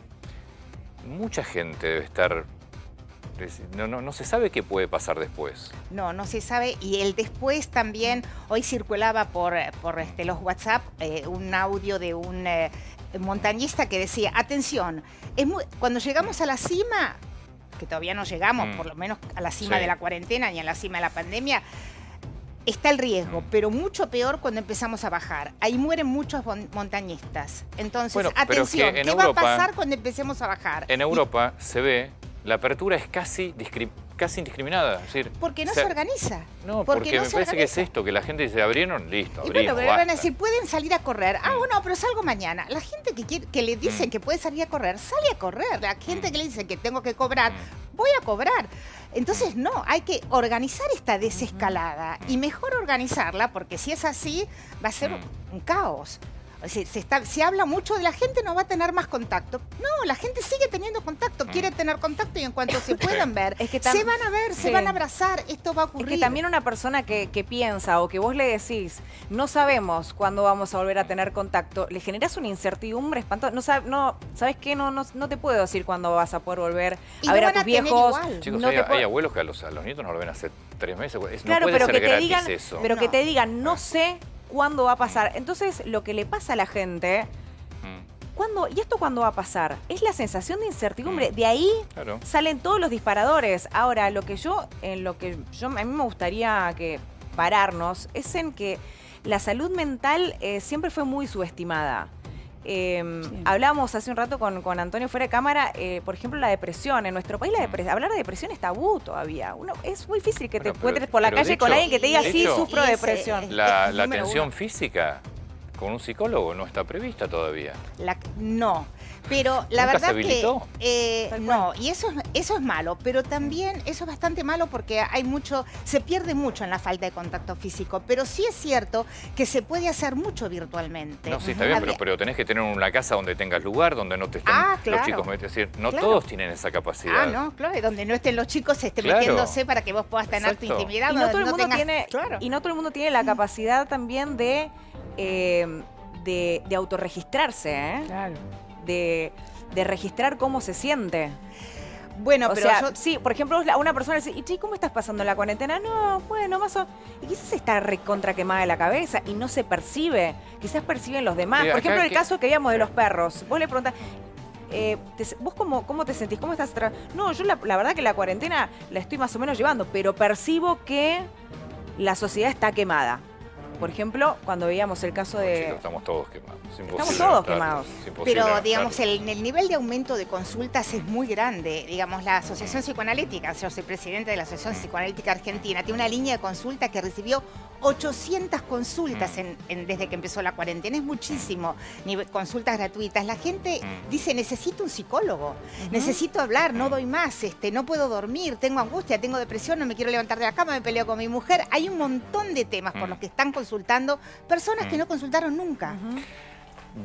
Mucha gente debe estar... No se sabe qué puede pasar después. No se sabe. Y el después también, hoy circulaba por los WhatsApp un audio de un montañista que decía, atención, cuando llegamos a la cima, que todavía no llegamos, por lo menos a la cima de la cuarentena ni a la cima de la pandemia, está el riesgo, pero mucho peor cuando empezamos a bajar. Ahí mueren muchos montañistas. Entonces, atención, ¿qué va a pasar cuando empecemos a bajar? En Europa se ve, la apertura es casi indiscriminada. Es decir, porque no se organiza. No, porque me parece que es esto, que la gente dice, abrieron, listo, abrimos, bueno, pero van a decir, pueden salir a correr. Ah, bueno, pero salgo mañana. La gente que le dicen que puede salir a correr, sale a correr. La gente que le dice que tengo que cobrar, voy a cobrar. Entonces, no, hay que organizar esta desescalada y mejor organizarla, porque si es así, va a ser un caos. Se habla mucho de la gente no va a tener más contacto. No, la gente sigue teniendo contacto, quiere tener contacto y en cuanto se puedan ver, se van a ver, se van a abrazar, esto va a ocurrir. Es que también una persona que piensa o que vos le decís, no sabemos cuándo vamos a volver a tener contacto, le generás una incertidumbre espantosa. ¿Sabes qué? No te puedo decir cuándo vas a poder volver a ver a tus viejos. Chicos, hay abuelos que a los nietos no lo ven hace 3 meses. Claro, no puede ser gratis digan, eso. Pero que te digan, no sé cuándo va a pasar. Entonces, lo que le pasa a la gente, ¿y esto cuándo va a pasar? Es la sensación de incertidumbre. De ahí salen todos los disparadores. Ahora, a mí me gustaría que pararnos es en que la salud mental siempre fue muy subestimada. Hablábamos hace un rato con Antonio fuera de cámara, por ejemplo, la depresión. En nuestro país hablar de depresión es tabú todavía. Es muy difícil que te encuentres por la calle con alguien que te diga, sí, sufro de depresión. La atención física con un psicólogo no está prevista todavía. No, pero la verdad que no, y eso es malo, pero también eso es bastante malo porque se pierde mucho en la falta de contacto físico, pero sí es cierto que se puede hacer mucho virtualmente. No, sí, está bien, pero tenés que tener una casa donde tengas lugar, donde no te estén los chicos. Es decir, no todos tienen esa capacidad. Ah, no, claro, donde no estén los chicos metiéndose para que vos puedas tener tu intimidad. Y no todo el mundo tiene la capacidad también de autorregistrarse, de registrar cómo se siente. Bueno, pero sí, por ejemplo, a una persona le dice, ¿y cómo estás pasando la cuarentena? No, bueno, más o... Y quizás está recontra quemada de la cabeza y no se percibe. Quizás perciben los demás. Por ejemplo, el caso que veíamos de los perros. Vos le preguntás, ¿vos cómo te sentís? ¿Cómo estás? No, yo la verdad que la cuarentena la estoy más o menos llevando, pero percibo que la sociedad está quemada. Por ejemplo, cuando veíamos el caso de... Estamos todos quemados. Estamos todos quemados. Pero, digamos, el nivel de aumento de consultas es muy grande. Digamos, la Asociación Psicoanalítica, yo soy presidenta de la Asociación Psicoanalítica Argentina, tiene una línea de consulta que recibió 800 consultas desde que empezó la cuarentena. Es muchísimo. Consultas gratuitas. La gente dice, necesito un psicólogo, necesito hablar, no doy más, no puedo dormir, tengo angustia, tengo depresión, no me quiero levantar de la cama, me peleo con mi mujer. Hay un montón de temas por los que están consultando personas que no consultaron nunca.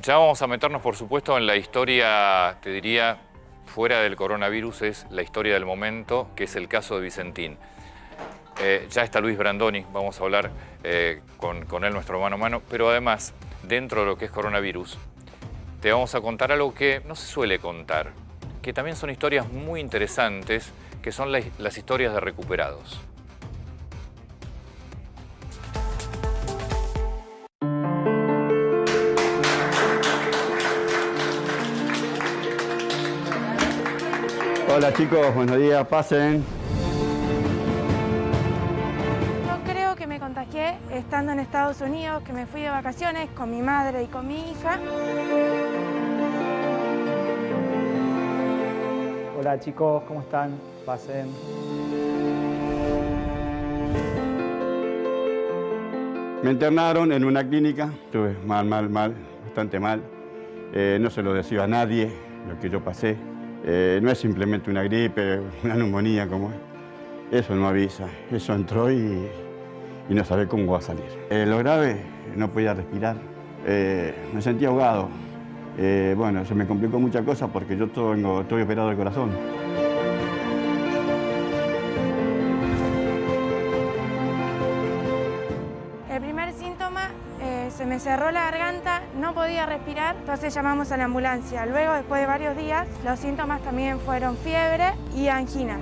Ya vamos a meternos, por supuesto, en la historia, te diría, fuera del coronavirus, es la historia del momento, que es el caso de Vicentín. Ya está Luis Brandoni, vamos a hablar con él, nuestro mano a mano, pero además, dentro de lo que es coronavirus, te vamos a contar algo que no se suele contar, que también son historias muy interesantes, que son las historias de recuperados. Hola chicos, buenos días, pasen. Yo creo que me contagié estando en Estados Unidos, que me fui de vacaciones con mi madre y con mi hija. Hola chicos, ¿cómo están? Pasen. Me internaron en una clínica, estuve mal, bastante mal. No se lo decía a nadie lo que yo pasé. No es simplemente una gripe, una neumonía como es. Eso no avisa, eso entró y no sabe cómo va a salir. Lo grave, no podía respirar, me sentía ahogado. Bueno, se me complicó muchas cosas porque yo estoy operado del corazón. El primer síntoma, se me cerró la garganta, no podía respirar, entonces llamamos a la ambulancia. Luego, después de varios días, los síntomas también fueron fiebre y anginas.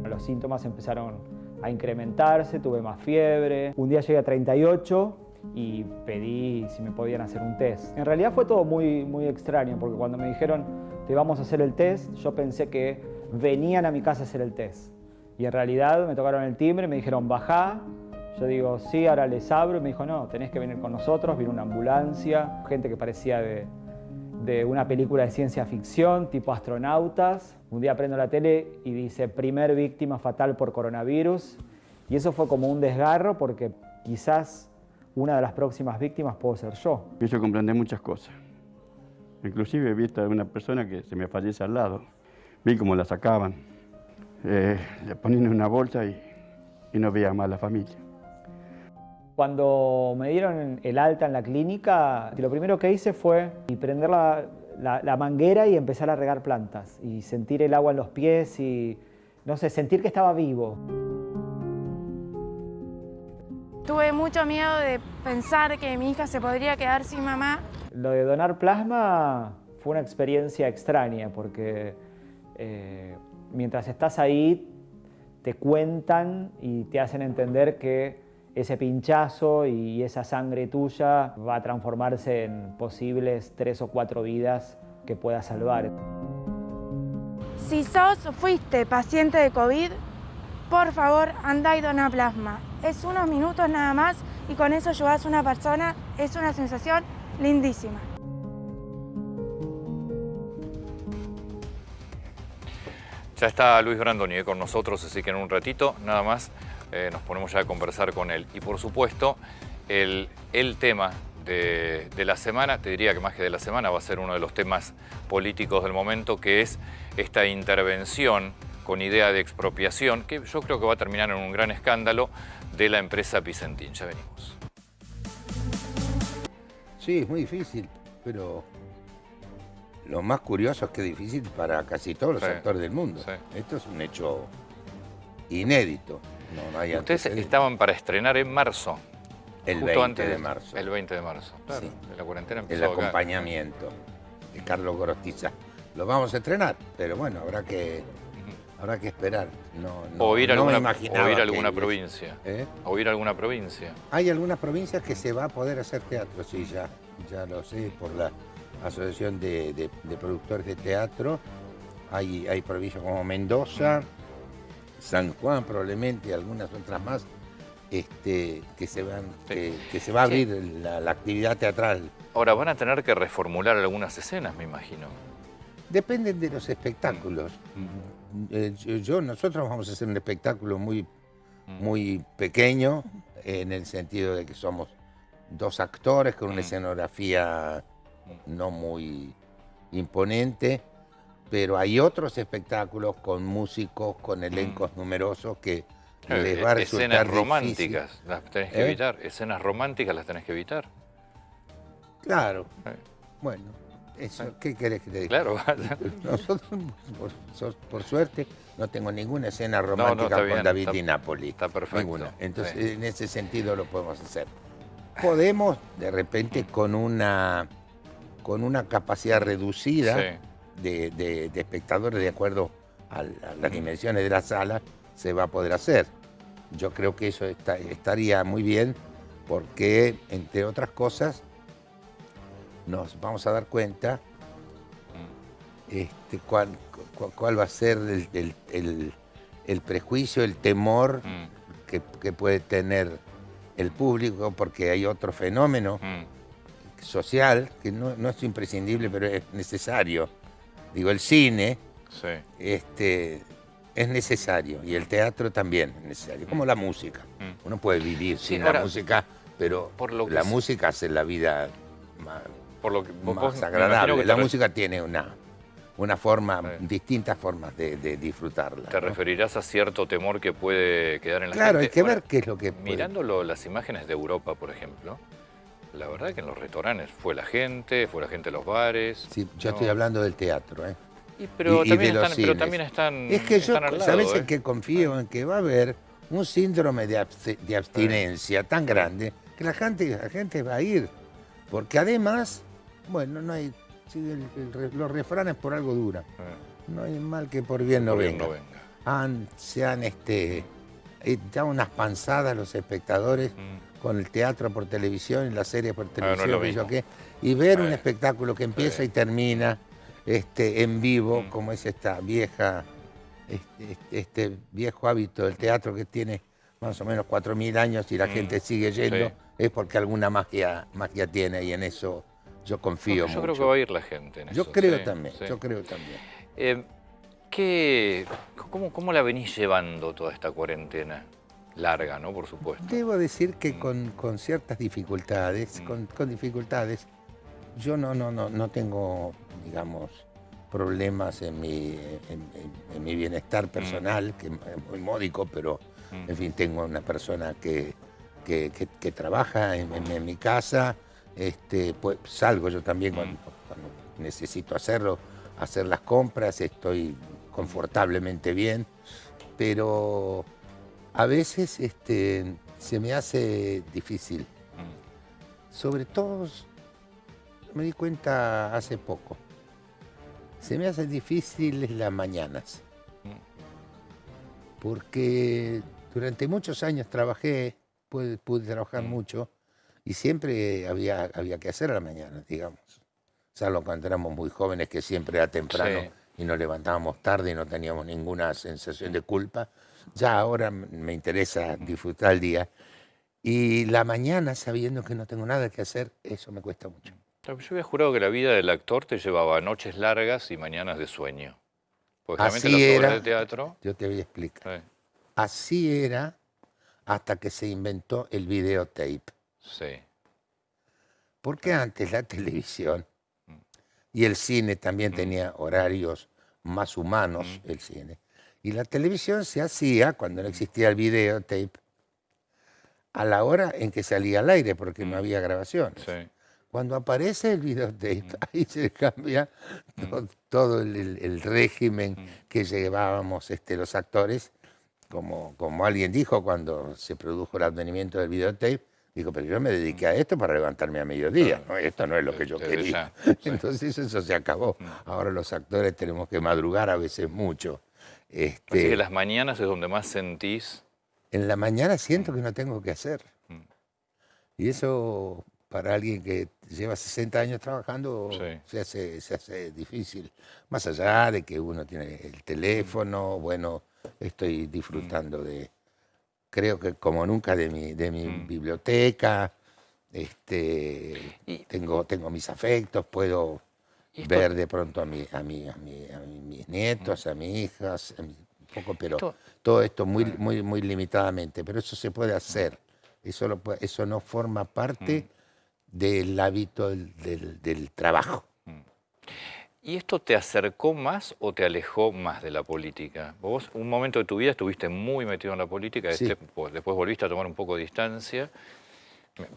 Los síntomas empezaron a incrementarse, tuve más fiebre. Un día llegué a 38 y pedí si me podían hacer un test. En realidad fue todo muy extraño, porque cuando me dijeron te vamos a hacer el test, yo pensé que venían a mi casa a hacer el test. Y en realidad me tocaron el timbre, me dijeron bajá. Yo digo sí, ahora les abro. Y me dijo no, tenés que venir con nosotros. Vino una ambulancia, gente que parecía de una película de ciencia ficción, tipo astronautas. Un día prendo la tele y dice primer víctima fatal por coronavirus. Y eso fue como un desgarro porque quizás una de las próximas víctimas puedo ser yo. Me hizo comprender muchas cosas. Inclusive vi a una persona que se me fallece al lado. Vi cómo la sacaban. Le ponían en una bolsa y no veía más a la familia. Cuando me dieron el alta en la clínica, lo primero que hice fue prender la manguera y empezar a regar plantas. Y sentir el agua en los pies y, no sé, sentir que estaba vivo. Tuve mucho miedo de pensar que mi hija se podría quedar sin mamá. Lo de donar plasma fue una experiencia extraña porque mientras estás ahí te cuentan y te hacen entender que ese pinchazo y esa sangre tuya va a transformarse en posibles 3 o 4 vidas que puedas salvar. Si fuiste paciente de COVID, por favor, andá y dona plasma. Es unos minutos nada más y con eso ayudás a una persona. Es una sensación lindísima. Ya está Luis Brandoni con nosotros, así que en un ratito nada más nos ponemos ya a conversar con él. Y por supuesto, el tema de la semana, te diría que más que de la semana, va a ser uno de los temas políticos del momento, que es esta intervención con idea de expropiación, que yo creo que va a terminar en un gran escándalo, de la empresa Vicentín. Ya venimos. Sí, es muy difícil, pero lo más curioso es que es difícil para casi todos los actores del mundo. Esto es un hecho inédito. No hay Ustedes antecedentes. estaban para estrenar en marzo. El justo 20 antes de marzo. El 20 de marzo, claro. Sí. La cuarentena empezó El acá. acompañamiento de Carlos Gorostiza. Lo vamos a estrenar, pero bueno, habrá que esperar. O ir a no me alguna, imaginaba o ir a que alguna hubiese- provincia. ¿Eh? O ir a alguna provincia. Hay algunas provincias que se va a poder hacer teatro, sí, ya lo sé, por la Asociación de Productores de Teatro. Hay provincias como Mendoza, San Juan probablemente, y algunas otras más, que se va a abrir la actividad teatral. Ahora, van a tener que reformular algunas escenas, me imagino. Dependen de los espectáculos. Nosotros vamos a hacer un espectáculo muy pequeño, en el sentido de que somos 2 actores con una escenografía no muy imponente, pero hay otros espectáculos con músicos, con elencos numerosos que les va a resultar escenas románticas, difícil. las tenés que evitar. Escenas románticas las tenés que evitar. Claro. Bueno, eso, ¿qué querés que te diga? Claro. Nosotros, por suerte, no tengo ninguna escena romántica está bien, con David Di Napoli. Está perfecto. Ninguna. Entonces, en ese sentido lo podemos hacer. Podemos, de repente, con una capacidad reducida de espectadores de acuerdo a las dimensiones de la sala, se va a poder hacer. Yo creo que eso estaría muy bien porque, entre otras cosas, nos vamos a dar cuenta cuál va a ser el prejuicio, el temor que puede tener el público, porque hay otro fenómeno social que no es imprescindible, pero es necesario. Digo, el cine es necesario y el teatro también es necesario, como la música. Uno puede vivir sin la música, pero la música hace la vida más agradable. La música tiene una forma, distintas formas de disfrutarla. ¿Te referirás a cierto temor que puede quedar en la gente? Claro, hay que ver qué es lo que puede. Mirando las imágenes de Europa, por ejemplo, la verdad que en los restaurantes fue la gente a los bares. Sí, yo estoy hablando del teatro, Pero pero también están Es que yo, están al lado, ¿sabes en qué confío? En que va a haber un síndrome de abstinencia tan grande que la gente va a ir. Porque además, bueno, no hay... los refranes por algo duran. No hay mal que por bien no venga. Se han dado unas panzadas los espectadores con el teatro por televisión y las series por televisión, y ver un espectáculo que empieza y termina en vivo, como es esta vieja, este viejo hábito del teatro que tiene más o menos 4.000 años y la gente sigue yendo, es porque alguna magia tiene, y en eso yo confío mucho. Yo creo que va a ir la gente en eso. Yo creo también. ¿Cómo la venís llevando toda esta cuarentena? Larga, ¿no? Por supuesto. Debo decir que con ciertas dificultades, con dificultades, yo no tengo, digamos, problemas en mi bienestar personal, que es muy módico, pero, en fin, tengo una persona que trabaja en mi casa, pues salgo yo también cuando necesito hacerlo, hacer las compras, estoy confortablemente bien, pero a veces se me hace difícil. Sobre todo, me di cuenta hace poco, se me hace difícil en las mañanas, porque durante muchos años trabajé, pude trabajar mucho, y siempre había que hacer a la mañana, digamos. Salvo cuando éramos muy jóvenes, que siempre era temprano y nos levantábamos tarde y no teníamos ninguna sensación de culpa. Ya ahora me interesa disfrutar el día. Y la mañana, sabiendo que no tengo nada que hacer, eso me cuesta mucho. Yo había jurado que la vida del actor te llevaba noches largas y mañanas de sueño. Porque realmente las obras de teatro... Yo te voy a explicar. Así era hasta que se inventó el videotape. Sí. Porque antes la televisión y el cine también tenía horarios más humanos, el cine. Y la televisión se hacía, cuando no existía el videotape, a la hora en que salía al aire, porque no había grabaciones. Cuando aparece el videotape, ahí se cambia todo el régimen que llevábamos los actores. Como alguien dijo cuando se produjo el advenimiento del videotape, dijo, pero yo me dediqué a esto para levantarme a mediodía, ¿no? Esto no es lo que yo quería. Entonces eso se acabó. Ahora los actores tenemos que madrugar a veces mucho. Así que las mañanas es donde más sentís. En la mañana siento que no tengo que hacer. Y eso para alguien que lleva 60 años trabajando se hace difícil. Más allá de que uno tiene el teléfono, bueno, estoy disfrutando de, creo que como nunca, de mi biblioteca, tengo mis afectos, puedo ver de pronto a mis nietos, a mis hijas, un poco, pero todo esto muy limitadamente. Pero eso se puede hacer. Eso no forma parte del hábito del trabajo. ¿Y esto te acercó más o te alejó más de la política? Vos, un momento de tu vida estuviste muy metido en la política, Sí. después volviste a tomar un poco de distancia.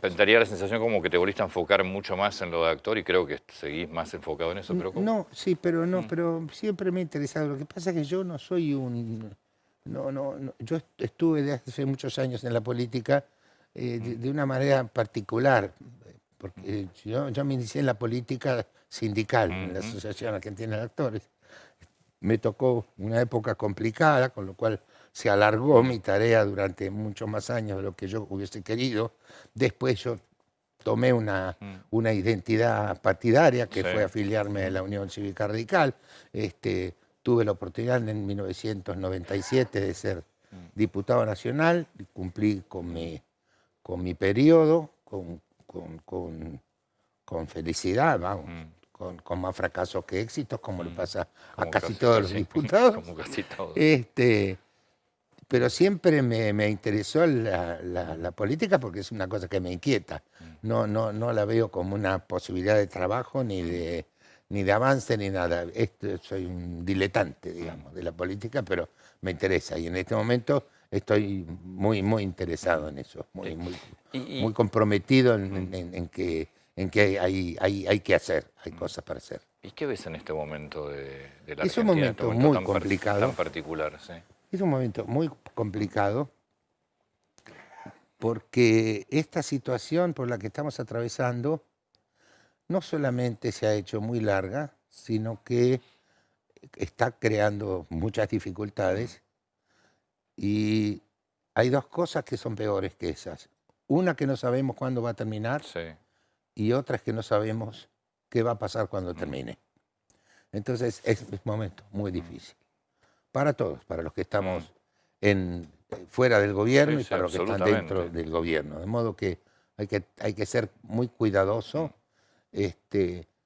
Me daría la sensación como que te volviste a enfocar mucho más en lo de actor y creo que seguís más enfocado en eso. Pero No, sí, pero pero siempre me ha interesado. Lo que pasa es que yo no soy un... yo estuve desde hace muchos años en la política de una manera particular, porque yo me inicié en la política sindical, en la Asociación Argentina de Actores. Me tocó una época complicada, con lo cual se alargó mi tarea durante muchos más años de lo que yo hubiese querido. Después yo tomé una identidad partidaria, que fue afiliarme a la Unión Cívica Radical. Tuve la oportunidad en 1997 de ser diputado nacional, y cumplí con mi periodo, con felicidad, vamos. Con más fracasos que éxitos, como le pasa a casi todos los diputados. Como casi todos. Pero siempre me interesó la política porque es una cosa que me inquieta. No la veo como una posibilidad de trabajo, ni de avance, ni nada. Soy un diletante, digamos, de la política, pero me interesa. Y en este momento estoy muy interesado en eso, muy comprometido en que hay que hacer, hay cosas para hacer. ¿Y qué ves en este momento de la Argentina? Es un momento muy complicado. Tan particular, sí. Es un momento muy complicado porque esta situación por la que estamos atravesando no solamente se ha hecho muy larga, sino que está creando muchas dificultades y hay dos cosas que son peores que esas. Una, que no sabemos cuándo va a terminar, y otra es que no sabemos qué va a pasar cuando termine. Entonces es un momento muy difícil para todos, para los que estamos fuera del gobierno y para los que están dentro del gobierno. De modo que hay que ser muy cuidadoso,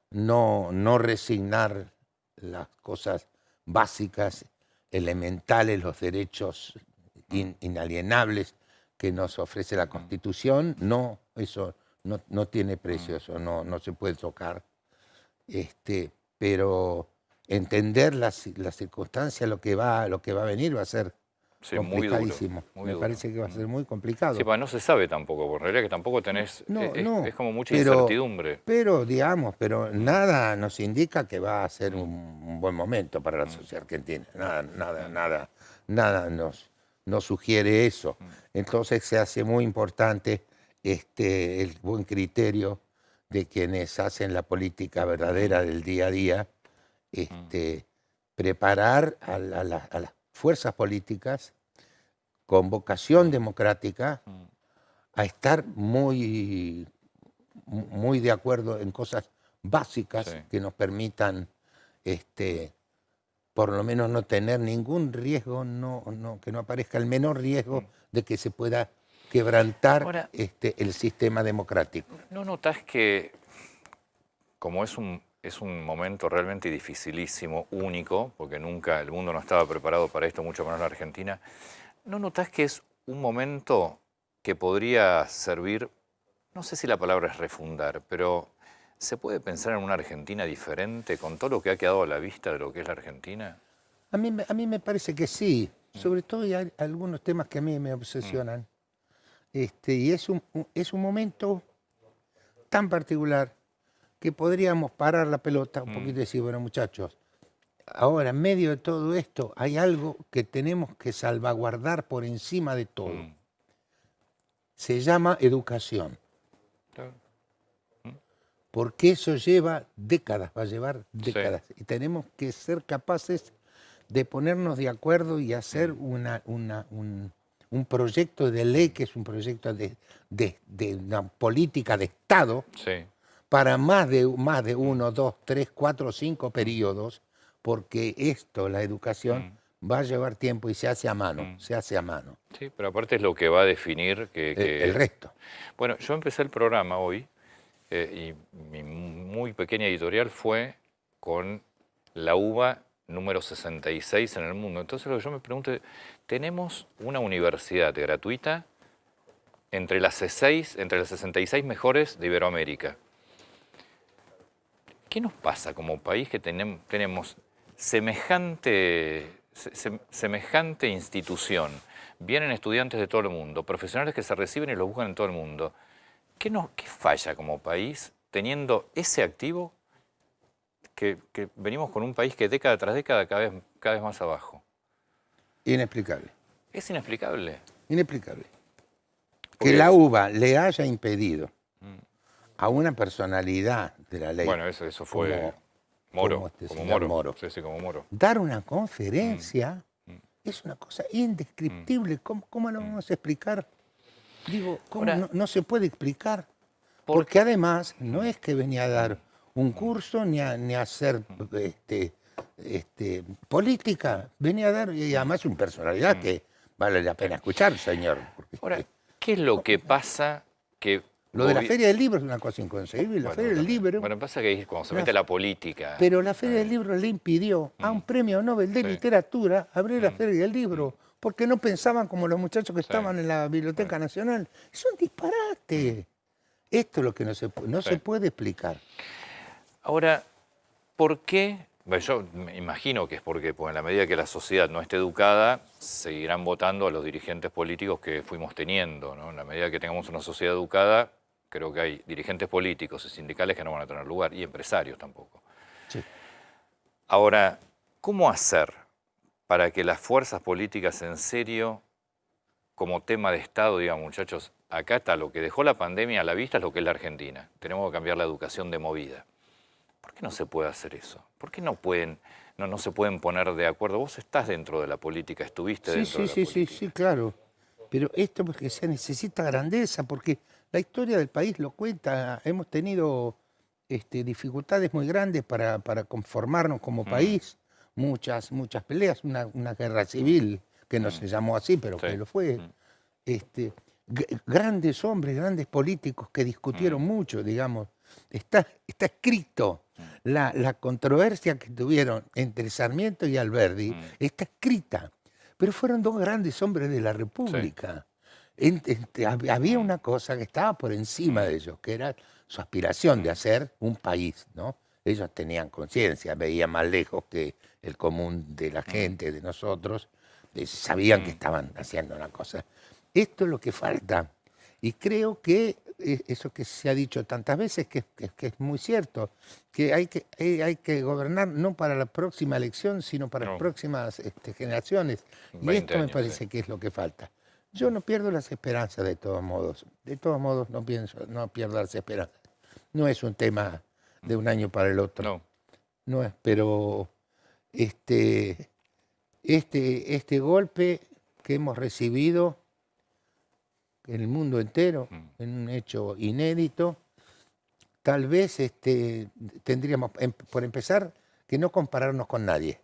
no resignar las cosas básicas, elementales, los derechos inalienables que nos ofrece la Constitución. No, eso no tiene precio, eso no se puede tocar. Pero entender las circunstancias, lo que va a venir, va a ser complicadísimo. Me parece que va a ser muy complicado. Sí, pues no se sabe tampoco, porque en realidad que tampoco tenés, es como mucha incertidumbre. Pero nada nos indica que va a ser un buen momento para la sociedad argentina. Nada nos sugiere eso. Entonces se hace muy importante el buen criterio de quienes hacen la política verdadera del día a día, preparar a las fuerzas políticas con vocación democrática a estar muy de acuerdo en cosas básicas que nos permitan por lo menos no tener ningún riesgo, que no aparezca el menor riesgo de que se pueda quebrantar el sistema democrático. ¿No notás que, como es un momento realmente dificilísimo, único, porque nunca el mundo no estaba preparado para esto, mucho menos la Argentina, ¿no notás que es un momento que podría servir, no sé si la palabra es refundar, pero ¿se puede pensar en una Argentina diferente con todo lo que ha quedado a la vista de lo que es la Argentina? A mí me parece que sí, sobre todo hay algunos temas que a mí me obsesionan. Y es un momento tan particular que podríamos parar la pelota un poquito y decir, bueno, muchachos, ahora en medio de todo esto hay algo que tenemos que salvaguardar por encima de todo. Se llama educación. Porque eso lleva décadas, va a llevar décadas. Y tenemos que ser capaces de ponernos de acuerdo y hacer un un proyecto de ley que es un proyecto de una política de Estado para más de 1, 2, 3, 4, 5 periodos, porque esto, la educación, va a llevar tiempo y se hace a mano, se hace a mano. Sí, pero aparte es lo que va a definir el resto. Bueno, yo empecé el programa hoy y mi muy pequeña editorial fue con la uva número 66 en el mundo. Entonces lo que yo me pregunto, tenemos una universidad gratuita entre las 66 mejores de Iberoamérica. ¿Qué nos pasa como país que tenemos semejante institución? Vienen estudiantes de todo el mundo, profesionales que se reciben y los buscan en todo el mundo. ¿Qué falla como país teniendo ese activo que venimos con un país que década tras década cada vez más abajo? Inexplicable. Es inexplicable. Inexplicable. Que la UBA le haya impedido a una personalidad de la ley. Bueno, eso fue Moro. Como Moro. Sí, como Moro. Dar una conferencia es una cosa indescriptible. ¿Cómo lo vamos a explicar? Digo, ¿cómo no se puede explicar? Porque además no es que venía a dar un curso ni a hacer política. Venía a dar, y además una personalidad que vale la pena escuchar, señor. Ahora, ¿qué es lo que pasa que... Lo de la Feria del Libro es una cosa inconcebible. La Feria del Libro... Bueno, pasa que cuando se mete la política... Pero la Feria del Libro le impidió a un premio Nobel de Literatura abrir la Feria del Libro, porque no pensaban como los muchachos que estaban en la Biblioteca Nacional. Es un disparate. Esto es lo que no se puede explicar. Ahora, ¿por qué? Bueno, yo me imagino que es porque en la medida que la sociedad no esté educada, seguirán votando a los dirigentes políticos que fuimos teniendo, ¿no? En la medida que tengamos una sociedad educada, creo que hay dirigentes políticos y sindicales que no van a tener lugar, y empresarios tampoco. Sí. Ahora, ¿cómo hacer para que las fuerzas políticas en serio, como tema de Estado, digan, muchachos, acá está lo que dejó la pandemia a la vista, es lo que es la Argentina. Tenemos que cambiar la educación de movida. ¿Por qué no se puede hacer eso? ¿Por qué no se pueden poner de acuerdo? Vos estás dentro de la política, estuviste dentro de la política. Sí, claro. Pero esto porque se necesita grandeza, porque la historia del país lo cuenta. Hemos tenido dificultades muy grandes para conformarnos como país. Muchas peleas, una guerra civil que no se llamó así, pero que lo fue. Grandes hombres, grandes políticos que discutieron mucho, digamos. Está escrito. La controversia que tuvieron entre Sarmiento y Alberdi está escrita. Pero fueron dos grandes hombres de la República. Había una cosa que estaba por encima de ellos, que era su aspiración de hacer un país, ¿no? Ellos tenían conciencia, veían más lejos que el común de la gente, de nosotros, sabían que estaban haciendo una cosa. Esto es lo que falta. Y creo que eso que se ha dicho tantas veces, que es muy cierto, que hay que gobernar no para la próxima elección, sino para las próximas generaciones. Y esto me parece que es lo que falta. Yo no pierdo las esperanzas de todos modos. De todos modos no pierdo las esperanzas. No es un tema de un año para el otro. No es, pero este golpe que hemos recibido en el mundo entero, en un hecho inédito, tal vez tendríamos, por empezar, que no compararnos con nadie,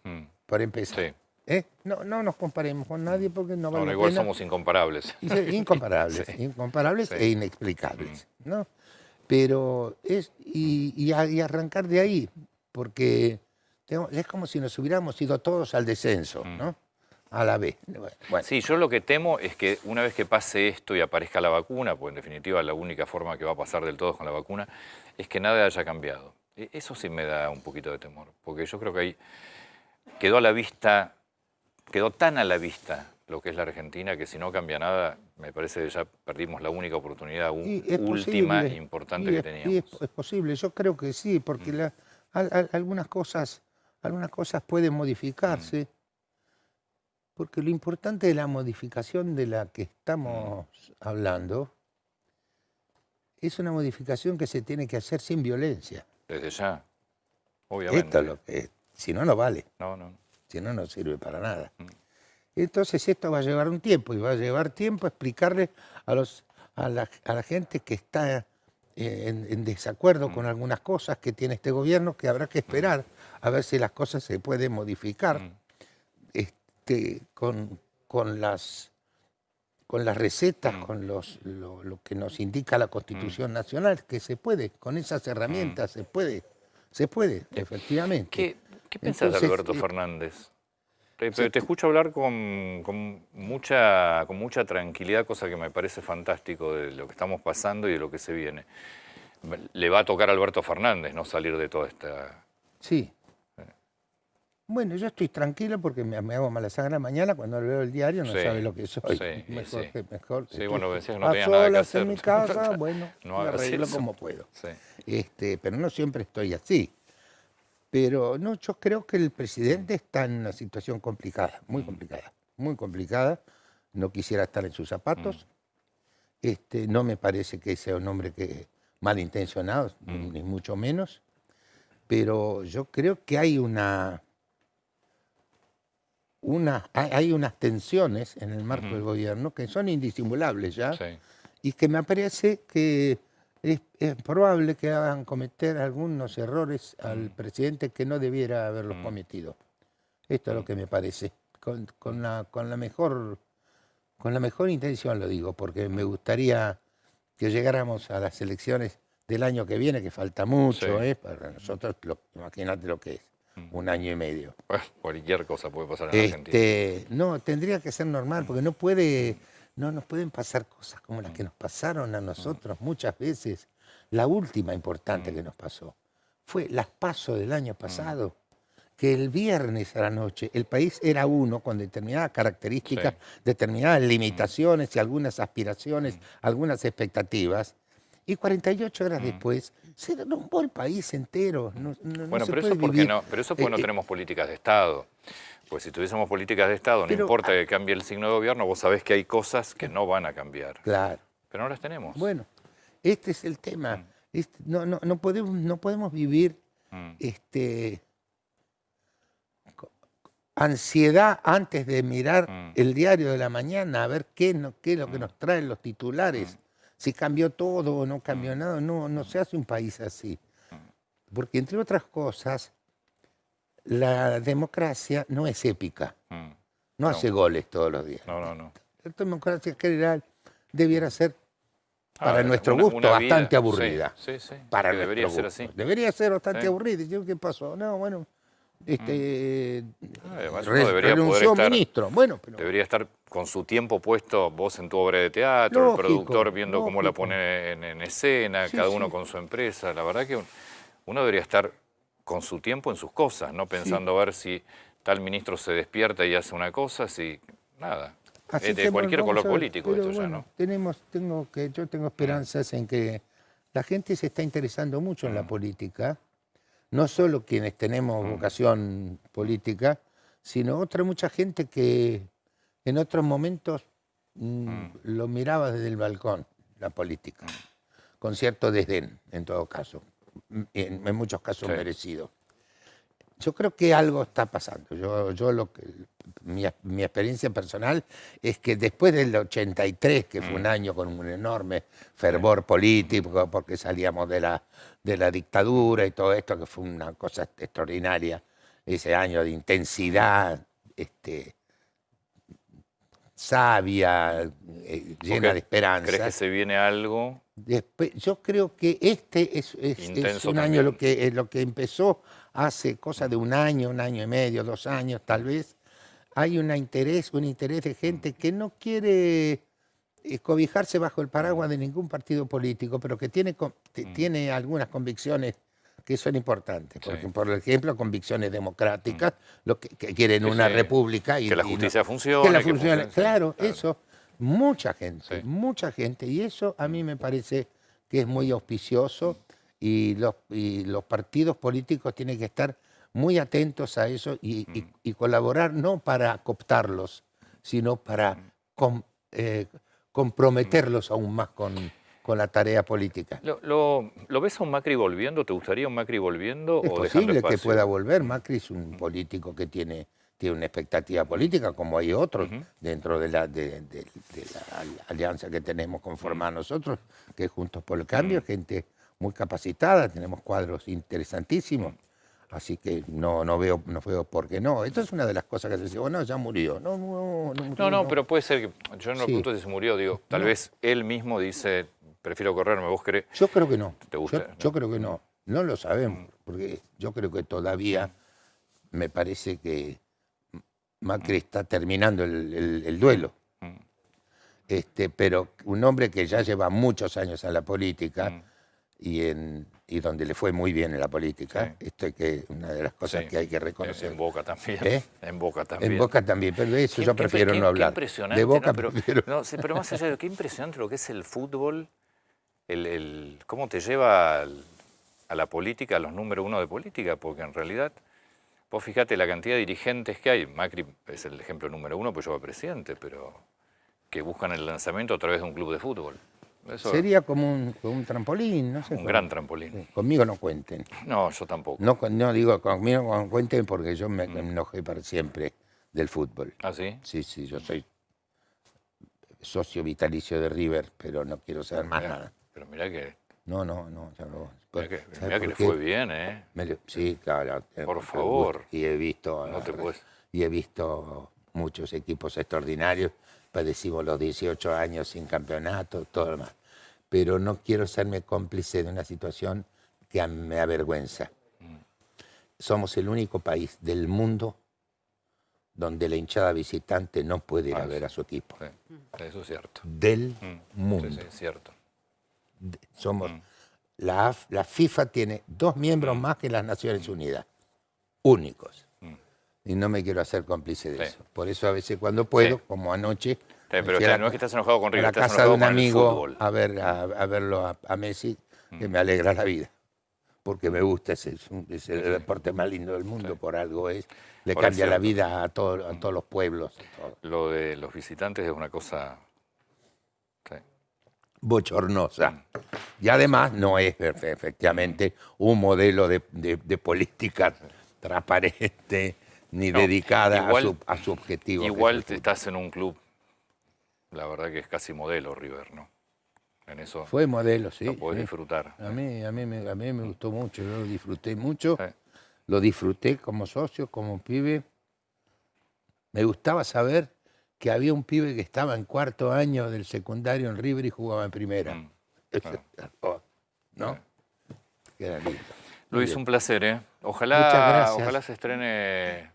por empezar. Sí. No nos comparemos con nadie porque no vale la igual pena. somos incomparables. Incomparables, incomparables e inexplicables, ¿no? Pero y arrancar de ahí, porque es como si nos hubiéramos ido todos al descenso, ¿no? A la vez. Bueno. Sí, yo lo que temo es que una vez que pase esto y aparezca la vacuna, pues en definitiva la única forma que va a pasar del todo con la vacuna, es que nada haya cambiado. Eso sí me da un poquito de temor, porque yo creo que ahí quedó tan a la vista lo que es la Argentina, que si no cambia nada, me parece que ya perdimos la única oportunidad última e importante que teníamos. Y es posible, yo creo que sí, porque algunas cosas pueden modificarse. Porque lo importante de la modificación de la que estamos hablando es una modificación que se tiene que hacer sin violencia. Desde ya, obviamente. Esto es lo que, si no, no vale. No. Si no, no sirve para nada. Entonces esto va a llevar un tiempo y va a llevar tiempo explicarle a la gente que está en desacuerdo con algunas cosas que tiene este gobierno, que habrá que esperar a ver si las cosas se pueden modificar con las recetas, con lo que nos indica la Constitución Nacional, que se puede, con esas herramientas se puede, efectivamente. ¿Qué pensás de Alberto Fernández? Te escucho hablar con mucha tranquilidad, cosa que me parece fantástico de lo que estamos pasando y de lo que se viene. Le va a tocar a Alberto Fernández no salir de toda esta... Sí. Bueno, yo estoy tranquilo porque me hago mala sangre mañana cuando veo el diario, no sabe lo que soy. Mejor. Sí, bueno, decías que no tenía nada que hacer. En mi casa, bueno, no me arreglo como puedo. Sí. Pero no siempre estoy así. Pero no, yo creo que el presidente está en una situación complicada, muy complicada. No quisiera estar en sus zapatos. No me parece que sea un hombre malintencionado, ni mucho menos. Pero yo creo que hay hay unas tensiones en el marco del gobierno que son indisimulables ya, y que me parece que es probable que hagan cometer algunos errores al presidente que no debiera haberlos cometido. Esto es lo que me parece, con la mejor intención lo digo, porque me gustaría que llegáramos a las elecciones del año que viene, que falta mucho, para nosotros, imagínate lo que es. 1 año y medio. Cualquier cosa puede pasar en Argentina. No, tendría que ser normal, porque no nos pueden pasar cosas como las que nos pasaron a nosotros muchas veces. La última importante que nos pasó fue las PASO del año pasado, que el viernes a la noche el país era uno con determinadas características, determinadas limitaciones y algunas aspiraciones, algunas expectativas, y 48 horas después se derrumbó el país entero. Bueno, pero eso porque no tenemos políticas de Estado. Pues si tuviésemos políticas de Estado, no importa que cambie el signo de gobierno, vos sabés que hay cosas que no van a cambiar. Claro. Pero no las tenemos. Bueno, este es el tema. No podemos vivir ansiedad antes de mirar el diario de la mañana, a ver qué es lo que nos traen los titulares. Si cambió todo o no cambió nada, no se hace un país así. Porque, entre otras cosas, la democracia no es épica. No hace goles todos los días. No. La democracia general debiera ser, para nuestro gusto, bastante aburrida. Sí. Para debería ser así. Debería ser bastante aburrida. ¿Y yo qué pasó? No, bueno... renunció ministro. Bueno, pero... Debería estar con su tiempo puesto, vos en tu obra de teatro, el productor viendo cómo la pone en escena, cada uno con su empresa. La verdad que uno debería estar con su tiempo en sus cosas, no pensando a ver si tal ministro se despierta y hace una cosa, si nada. De cualquier color político esto ya, ¿no? Yo tengo esperanzas en que la gente se está interesando mucho en la política. No solo quienes tenemos vocación política, sino mucha gente que en otros momentos lo miraba desde el balcón, la política, con cierto desdén, en todo caso, en muchos casos merecido. Yo creo que algo está pasando. Mi experiencia personal es que después del 83, que fue un año con un enorme fervor político, porque salíamos de la dictadura y todo esto, que fue una cosa extraordinaria, ese año de intensidad sabia, llena de esperanza. ¿Crees que se viene algo? Yo creo que este es un año, lo que empezó hace cosa de un año y medio, 2 años tal vez. Hay un interés de gente que no quiere cobijarse bajo el paraguas de ningún partido político, pero que tiene algunas convicciones que son importantes. Por ejemplo, convicciones democráticas, que quieren una república. Que la justicia funcione. Claro, eso. Mucha gente. Y eso a mí me parece que es muy auspicioso y los partidos políticos tienen que estar muy atentos a eso y colaborar no para cooptarlos, sino para comprometerlos aún más con la tarea política. ¿Lo ves a un Macri volviendo? ¿Te gustaría un Macri volviendo? Es posible que pueda volver. Macri es un político que tiene tiene una expectativa política, como hay otros dentro de la alianza que tenemos conformada nosotros, que es Juntos por el Cambio, gente muy capacitada, tenemos cuadros interesantísimos. Así que no veo por qué no. Esto es una de las cosas que se dice, bueno, ya murió. No, pero puede ser que, yo no le pregunto si se murió, digo, tal vez él mismo dice, prefiero correrme, ¿vos querés? Yo creo que no. ¿Te gusta? Yo creo que no. No lo sabemos, porque yo creo que todavía me parece que Macri está terminando el duelo. Pero un hombre que ya lleva muchos años en la política y donde le fue muy bien en la política, esto es que una de las cosas que hay que reconocer. En Boca también. En Boca también, pero de eso yo prefiero no hablar. Qué impresionante, de Boca prefiero. Pero más allá de qué impresionante lo que es el fútbol, cómo te lleva a la política, a los número uno de política, porque en realidad, vos fíjate la cantidad de dirigentes que hay. Macri es el ejemplo número uno, pues yo era presidente, pero que buscan el lanzamiento a través de un club de fútbol. Eso sería como un trampolín, no sé. Un gran trampolín. Conmigo no cuenten. No, yo tampoco. No digo conmigo no cuenten porque yo me enojé para siempre del fútbol. ¿Ah, sí? Sí, yo soy socio vitalicio de River, pero no quiero saber más nada. Pero mirá que... No, ya no. Mirá que le fue bien, ¿eh? Sí, claro. Por favor. Y he visto... No te puedes... Y he visto muchos equipos extraordinarios. Padecimos los 18 años sin campeonato, todo lo demás. Pero no quiero serme cómplice de una situación que me avergüenza. Somos el único país del mundo donde la hinchada visitante no puede ir a ver a su equipo. Sí, eso es cierto. Del mundo. Sí, es cierto. Somos... La FIFA tiene 2 miembros más que las Naciones Unidas. Únicos. Y no me quiero hacer cómplice de eso. Por eso a veces cuando puedo, como anoche, pero no es que estás enojado con River, a la casa de un amigo a verlo a Messi, que me alegra la vida. Porque me gusta, es el deporte más lindo del mundo, por algo es. Le cambia la vida a todos los pueblos. Lo de los visitantes es una cosa... bochornosa. Y además no es efectivamente un modelo de política transparente ni dedicada a su objetivo. Igual estás en un club, la verdad que es casi modelo River, ¿no? En eso fue modelo, sí. Lo podés disfrutar. A mí me gustó mucho, yo lo disfruté mucho. Lo disfruté como socio, como pibe. Me gustaba saber que había un pibe que estaba en 4º año del secundario en River y jugaba en primera. ¿No? Era lindo. Luis, un placer, ¿eh? Ojalá se estrene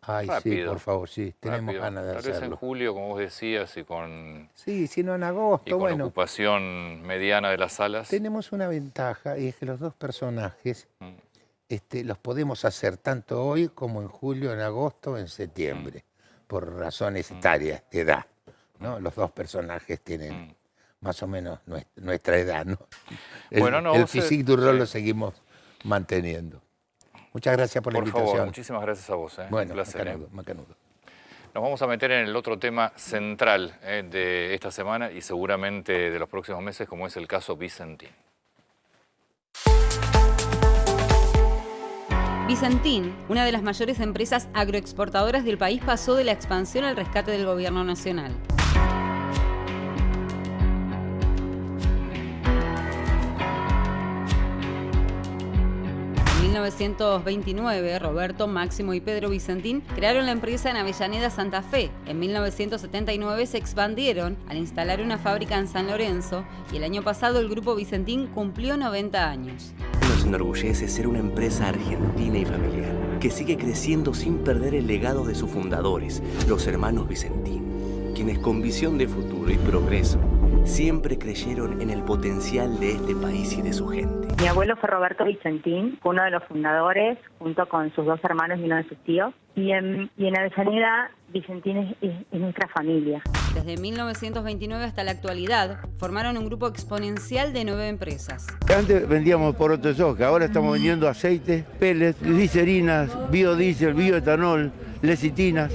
rápido. Sí, por favor, sí. Tenemos ganas de hacerlo. Tal vez en julio, como vos decías, y con... Sí, si no en agosto, y con ocupación mediana de las salas. Tenemos una ventaja, y es que los dos personajes los podemos hacer tanto hoy como en julio, en agosto, en septiembre. Por razones etarias, de edad, ¿no? Los dos personajes tienen más o menos nuestra edad, ¿no? El physique du rol lo seguimos manteniendo. Muchas gracias por la invitación. Por favor, muchísimas gracias a vos. Bueno, un placer. macanudo. Nos vamos a meter en el otro tema central de esta semana y seguramente de los próximos meses, como es el caso Vicentín. Vicentín, una de las mayores empresas agroexportadoras del país, pasó de la expansión al rescate del gobierno nacional. En 1929, Roberto, Máximo y Pedro Vicentín crearon la empresa en Avellaneda, Santa Fe. En 1979 se expandieron al instalar una fábrica en San Lorenzo y el año pasado el grupo Vicentín cumplió 90 años. Nos enorgullece ser una empresa argentina y familiar, que sigue creciendo sin perder el legado de sus fundadores, los hermanos Vicentín, quienes con visión de futuro y progreso siempre creyeron en el potencial de este país y de su gente. Mi abuelo fue Roberto Vicentín, uno de los fundadores, junto con sus 2 hermanos y uno de sus tíos. Y en Avellaneda, Vicentín es nuestra familia. Desde 1929 hasta la actualidad, formaron un grupo exponencial de 9 empresas. Antes vendíamos poroto de soja, ahora estamos vendiendo aceite, pellets, glicerinas, biodiesel, bioetanol, lecitinas.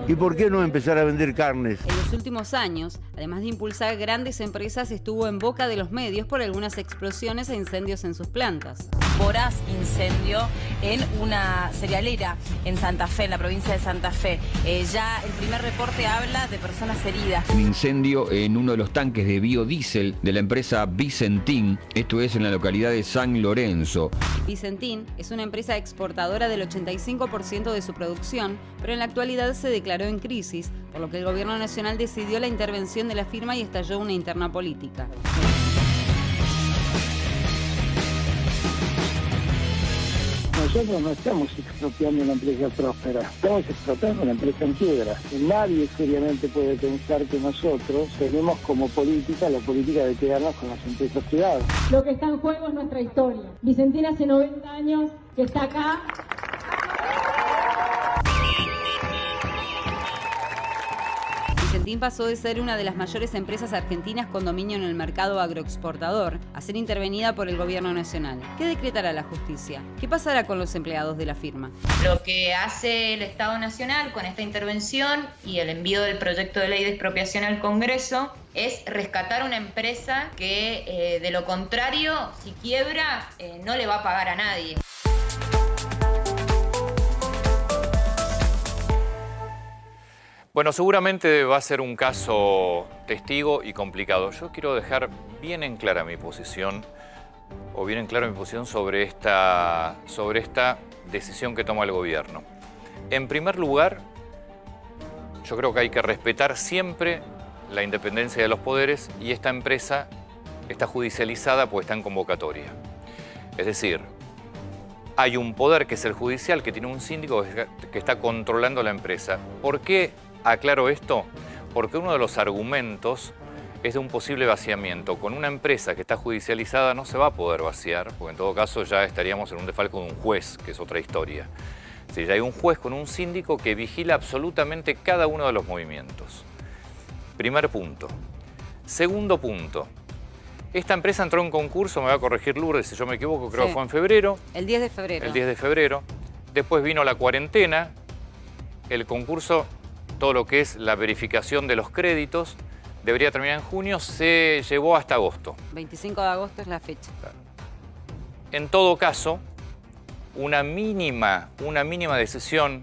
¿Y por qué no empezar a vender carnes? En los últimos años, además de impulsar grandes empresas, estuvo en boca de los medios por algunas explosiones e incendios en sus plantas. voraz incendio en una cerealera en Santa Fe, en la provincia de Santa Fe. Ya el primer reporte habla de personas heridas. Un incendio en uno de los tanques de biodiesel de la empresa Vicentín, esto es en la localidad de San Lorenzo. Vicentín es una empresa exportadora del 85% de su producción, pero en la actualidad se declaró en crisis, por lo que el gobierno nacional decidió la intervención de la firma y estalló una interna política. Nosotros no estamos expropiando una empresa próspera, estamos expropiando una empresa en quiebra. Nadie seriamente puede pensar que nosotros tenemos como política la política de quedarnos con las empresas privadas. Lo que está en juego es nuestra historia. Vicentín hace 90 años que está acá. Vicentín pasó de ser una de las mayores empresas argentinas con dominio en el mercado agroexportador a ser intervenida por el gobierno nacional. ¿Qué decretará la justicia? ¿Qué pasará con los empleados de la firma? Lo que hace el Estado Nacional con esta intervención y el envío del proyecto de ley de expropiación al Congreso es rescatar una empresa que, de lo contrario, si quiebra, no le va a pagar a nadie. Bueno, seguramente va a ser un caso testigo y complicado. Yo quiero dejar bien en clara mi posición, sobre esta decisión que toma el gobierno. En primer lugar, yo creo que hay que respetar siempre la independencia de los poderes y esta empresa está judicializada porque está en convocatoria. Es decir, hay un poder que es el judicial, que tiene un síndico que está controlando la empresa. ¿Por qué aclaro esto? Porque uno de los argumentos es de un posible vaciamiento. Con una empresa que está judicializada no se va a poder vaciar, porque en todo caso ya estaríamos en un desfalco de un juez, que es otra historia. Es decir, hay un juez con un síndico que vigila absolutamente cada uno de los movimientos. Primer punto. Segundo punto. Esta empresa entró en concurso, me va a corregir Lourdes si yo me equivoco, creo que fue en febrero. El 10 de febrero. El 10 de febrero. Después vino la cuarentena, el concurso, todo lo que es la verificación de los créditos, debería terminar en junio, se llevó hasta agosto. 25 de agosto es la fecha. En todo caso, una mínima decisión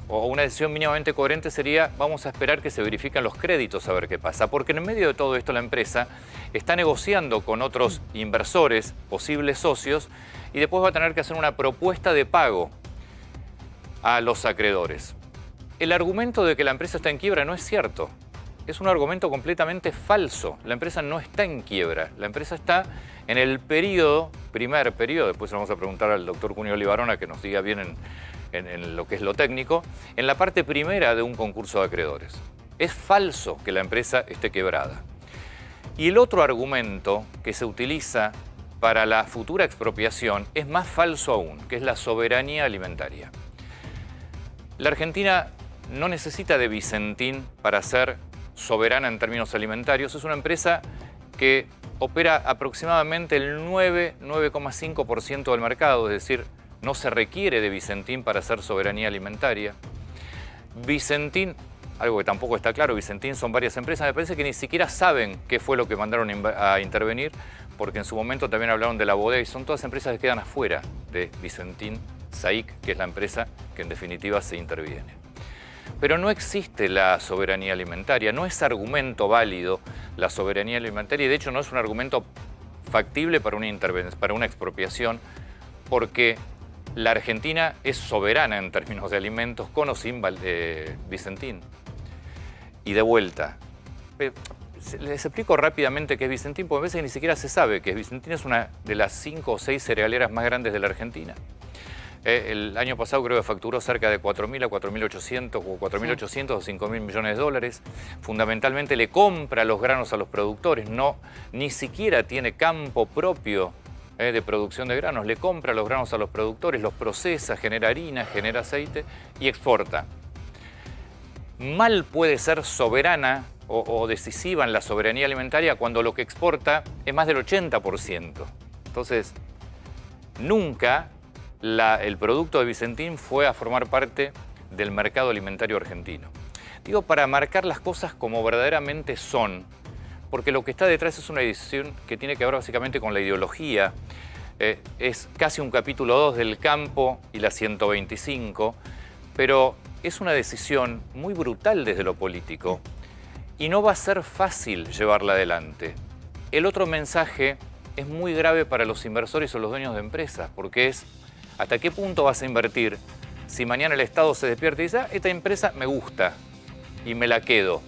o una decisión mínimamente coherente sería vamos a esperar que se verifiquen los créditos a ver qué pasa. Porque en medio de todo esto la empresa está negociando con otros inversores, posibles socios, y después va a tener que hacer una propuesta de pago a los acreedores. El argumento de que la empresa está en quiebra no es cierto. Es un argumento completamente falso. La empresa no está en quiebra. La empresa está en el primer periodo, después le vamos a preguntar al doctor Cunio Olivarona que nos diga bien en lo que es lo técnico, en la parte primera de un concurso de acreedores. Es falso que la empresa esté quebrada. Y el otro argumento que se utiliza para la futura expropiación es más falso aún, que es la soberanía alimentaria. La Argentina no necesita de Vicentín para ser soberana en términos alimentarios. Es una empresa que opera aproximadamente el 9,5% del mercado, es decir, no se requiere de Vicentín para ser soberanía alimentaria. Vicentín, algo que tampoco está claro, Vicentín son varias empresas, me parece que ni siquiera saben qué fue lo que mandaron a intervenir, porque en su momento también hablaron de la bodega y son todas empresas que quedan afuera de Vicentín SAIC, que es la empresa que en definitiva se interviene. Pero no existe la soberanía alimentaria, no es argumento válido la soberanía alimentaria y de hecho no es un argumento factible para una expropiación porque la Argentina es soberana en términos de alimentos con o sin Vicentín. Y de vuelta, les explico rápidamente qué es Vicentín porque a veces ni siquiera se sabe que Vicentín es una de las 5 o 6 cerealeras más grandes de la Argentina. El año pasado creo que facturó cerca de 4.000 a 4.800 o 4.800 o 5.000 millones de dólares. Fundamentalmente le compra los granos a los productores, ni siquiera tiene campo propio de producción de granos. Le compra los granos a los productores, los procesa, genera harina, genera aceite y exporta. Mal puede ser soberana o decisiva en la soberanía alimentaria cuando lo que exporta es más del 80%. Entonces, nunca el producto de Vicentín fue a formar parte del mercado alimentario argentino. Digo, para marcar las cosas como verdaderamente son, porque lo que está detrás es una decisión que tiene que ver básicamente con la ideología Es casi un capítulo 2 del campo y la 125, pero es una decisión muy brutal desde lo político y no va a ser fácil llevarla adelante. El otro mensaje es muy grave para los inversores o los dueños de empresas, porque es ¿hasta qué punto vas a invertir si mañana el Estado se despierta y dice, esta empresa me gusta y me la quedo?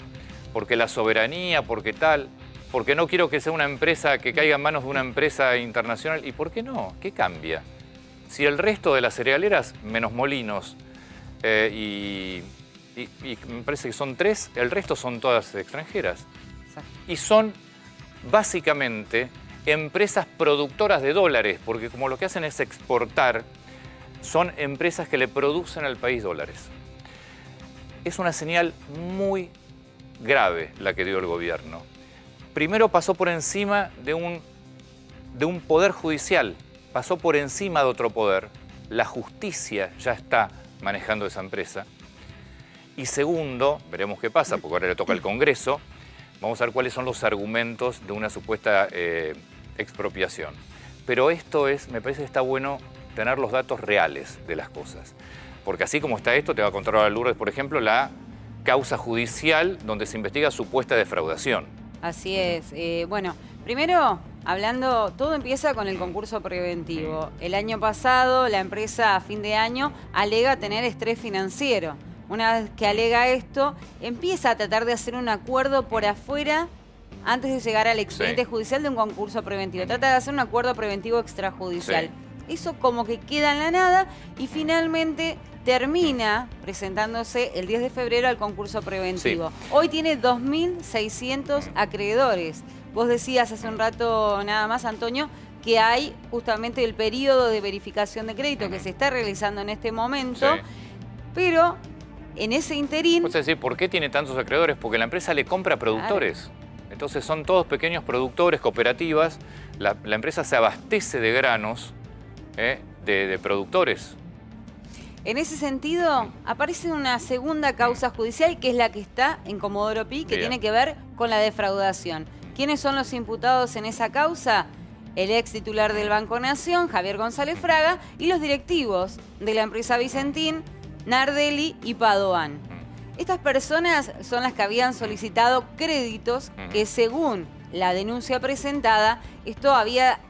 Porque la soberanía, porque tal, porque no quiero que sea una empresa que caiga en manos de una empresa internacional. ¿Y por qué no? ¿Qué cambia? Si el resto de las cerealeras, menos Molinos, y me parece que son 3, el resto son todas extranjeras. Y son básicamente empresas productoras de dólares, porque como lo que hacen es exportar, son empresas que le producen al país dólares. Es una señal muy grave la que dio el gobierno. Primero pasó por encima de un poder judicial, pasó por encima de otro poder. La justicia ya está manejando esa empresa. Y segundo, veremos qué pasa, porque ahora le toca al Congreso, vamos a ver cuáles son los argumentos de una supuesta expropiación. Pero esto es, me parece que está bueno tener los datos reales de las cosas. Porque así como está esto, te va a contar ahora Lourdes, por ejemplo, la causa judicial donde se investiga supuesta defraudación. Así es. Bueno, primero, hablando, todo empieza con el concurso preventivo. El año pasado, la empresa a fin de año alega tener estrés financiero. Una vez que alega esto, empieza a tratar de hacer un acuerdo por afuera antes de llegar al expediente judicial de un concurso preventivo. Trata de hacer un acuerdo preventivo extrajudicial. Eso como que queda en la nada y finalmente termina presentándose el 10 de febrero al concurso preventivo. Hoy tiene 2.600 acreedores. Vos decías hace un rato nada más, Antonio, que hay justamente el periodo de verificación de crédito que se está realizando en este momento, pero en ese interín... Vos decís, ¿por qué tiene tantos acreedores? Porque la empresa le compra productores. Entonces son todos pequeños productores, cooperativas. La empresa se abastece de granos de productores. En ese sentido, aparece una segunda causa judicial que es la que está en Comodoro Pi, que tiene que ver con la defraudación. ¿Quiénes son los imputados en esa causa? El ex titular del Banco Nación, Javier González Fraga, y los directivos de la empresa Vicentín, Nardelli y Padoan. Estas personas son las que habían solicitado créditos que, según la denuncia presentada, esto había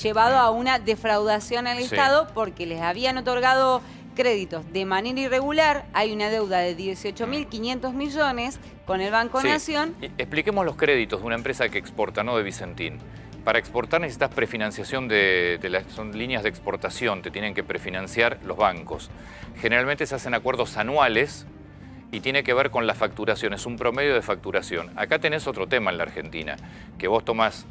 llevado a una defraudación al Estado porque les habían otorgado créditos de manera irregular. Hay una deuda de 18.500 millones con el Banco Nación. Expliquemos los créditos de una empresa que exporta, no de Vicentín. Para exportar necesitas prefinanciación son líneas de exportación, te tienen que prefinanciar los bancos. Generalmente se hacen acuerdos anuales y tiene que ver con la facturación, es un promedio de facturación. Acá tenés otro tema en la Argentina, que vos tomás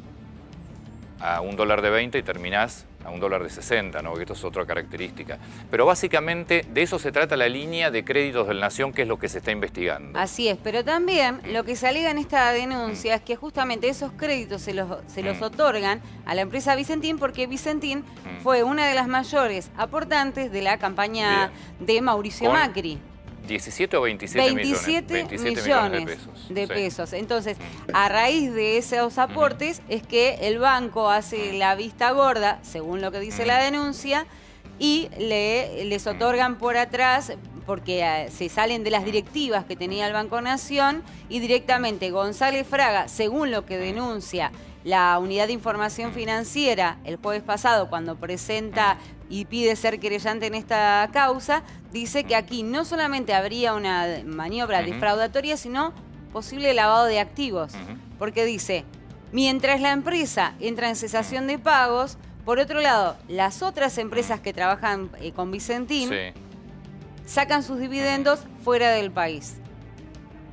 a $1 de 20 y terminás a $1 de 60, ¿no? Que esto es otra característica. Pero básicamente de eso se trata la línea de créditos del Nación, que es lo que se está investigando. Así es, pero también lo que se alega en esta denuncia es que justamente esos créditos se los otorgan a la empresa Vicentín porque Vicentín fue una de las mayores aportantes de la campaña de Mauricio Macri. 17 o 27 millones de pesos. Entonces, a raíz de esos aportes es que el banco hace la vista gorda, según lo que dice la denuncia, y les otorgan por atrás, porque se salen de las directivas que tenía el Banco Nación, y directamente González Fraga, según lo que denuncia la Unidad de Información Financiera el jueves pasado, cuando presenta y pide ser querellante en esta causa, dice que aquí no solamente habría una maniobra defraudatoria, sino posible lavado de activos. Porque dice, mientras la empresa entra en cesación de pagos, por otro lado, las otras empresas que trabajan con Vicentín sacan sus dividendos fuera del país.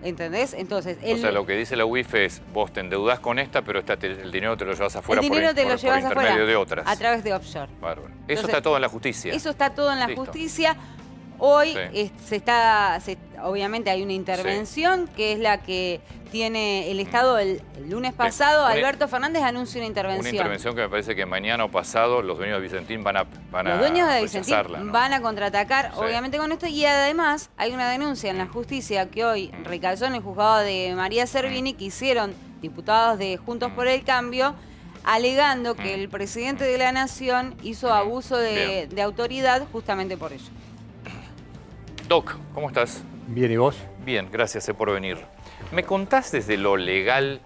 ¿Entendés? Entonces, o sea, lo que dice la UIF es, vos te endeudás con esta, pero el dinero te lo llevas afuera por intermedio de otras. A través de offshore. Bárbaro. Eso está todo en la justicia. Eso está todo en la justicia. Hoy obviamente hay una intervención que es la que tiene el Estado el lunes pasado. Alberto Fernández anuncia una intervención. Una intervención que me parece que mañana o pasado los dueños de Vicentín van a Los dueños de Vicentín ¿no? van a contraatacar, obviamente, con esto. Y además hay una denuncia en la justicia que hoy recayó en el juzgado de María Servini, que hicieron diputados de Juntos por el Cambio, alegando que el presidente de la Nación hizo abuso de autoridad justamente por ello. Doc, ¿cómo estás? Bien, ¿y vos? Bien, gracias por venir. ¿Me contás desde lo legal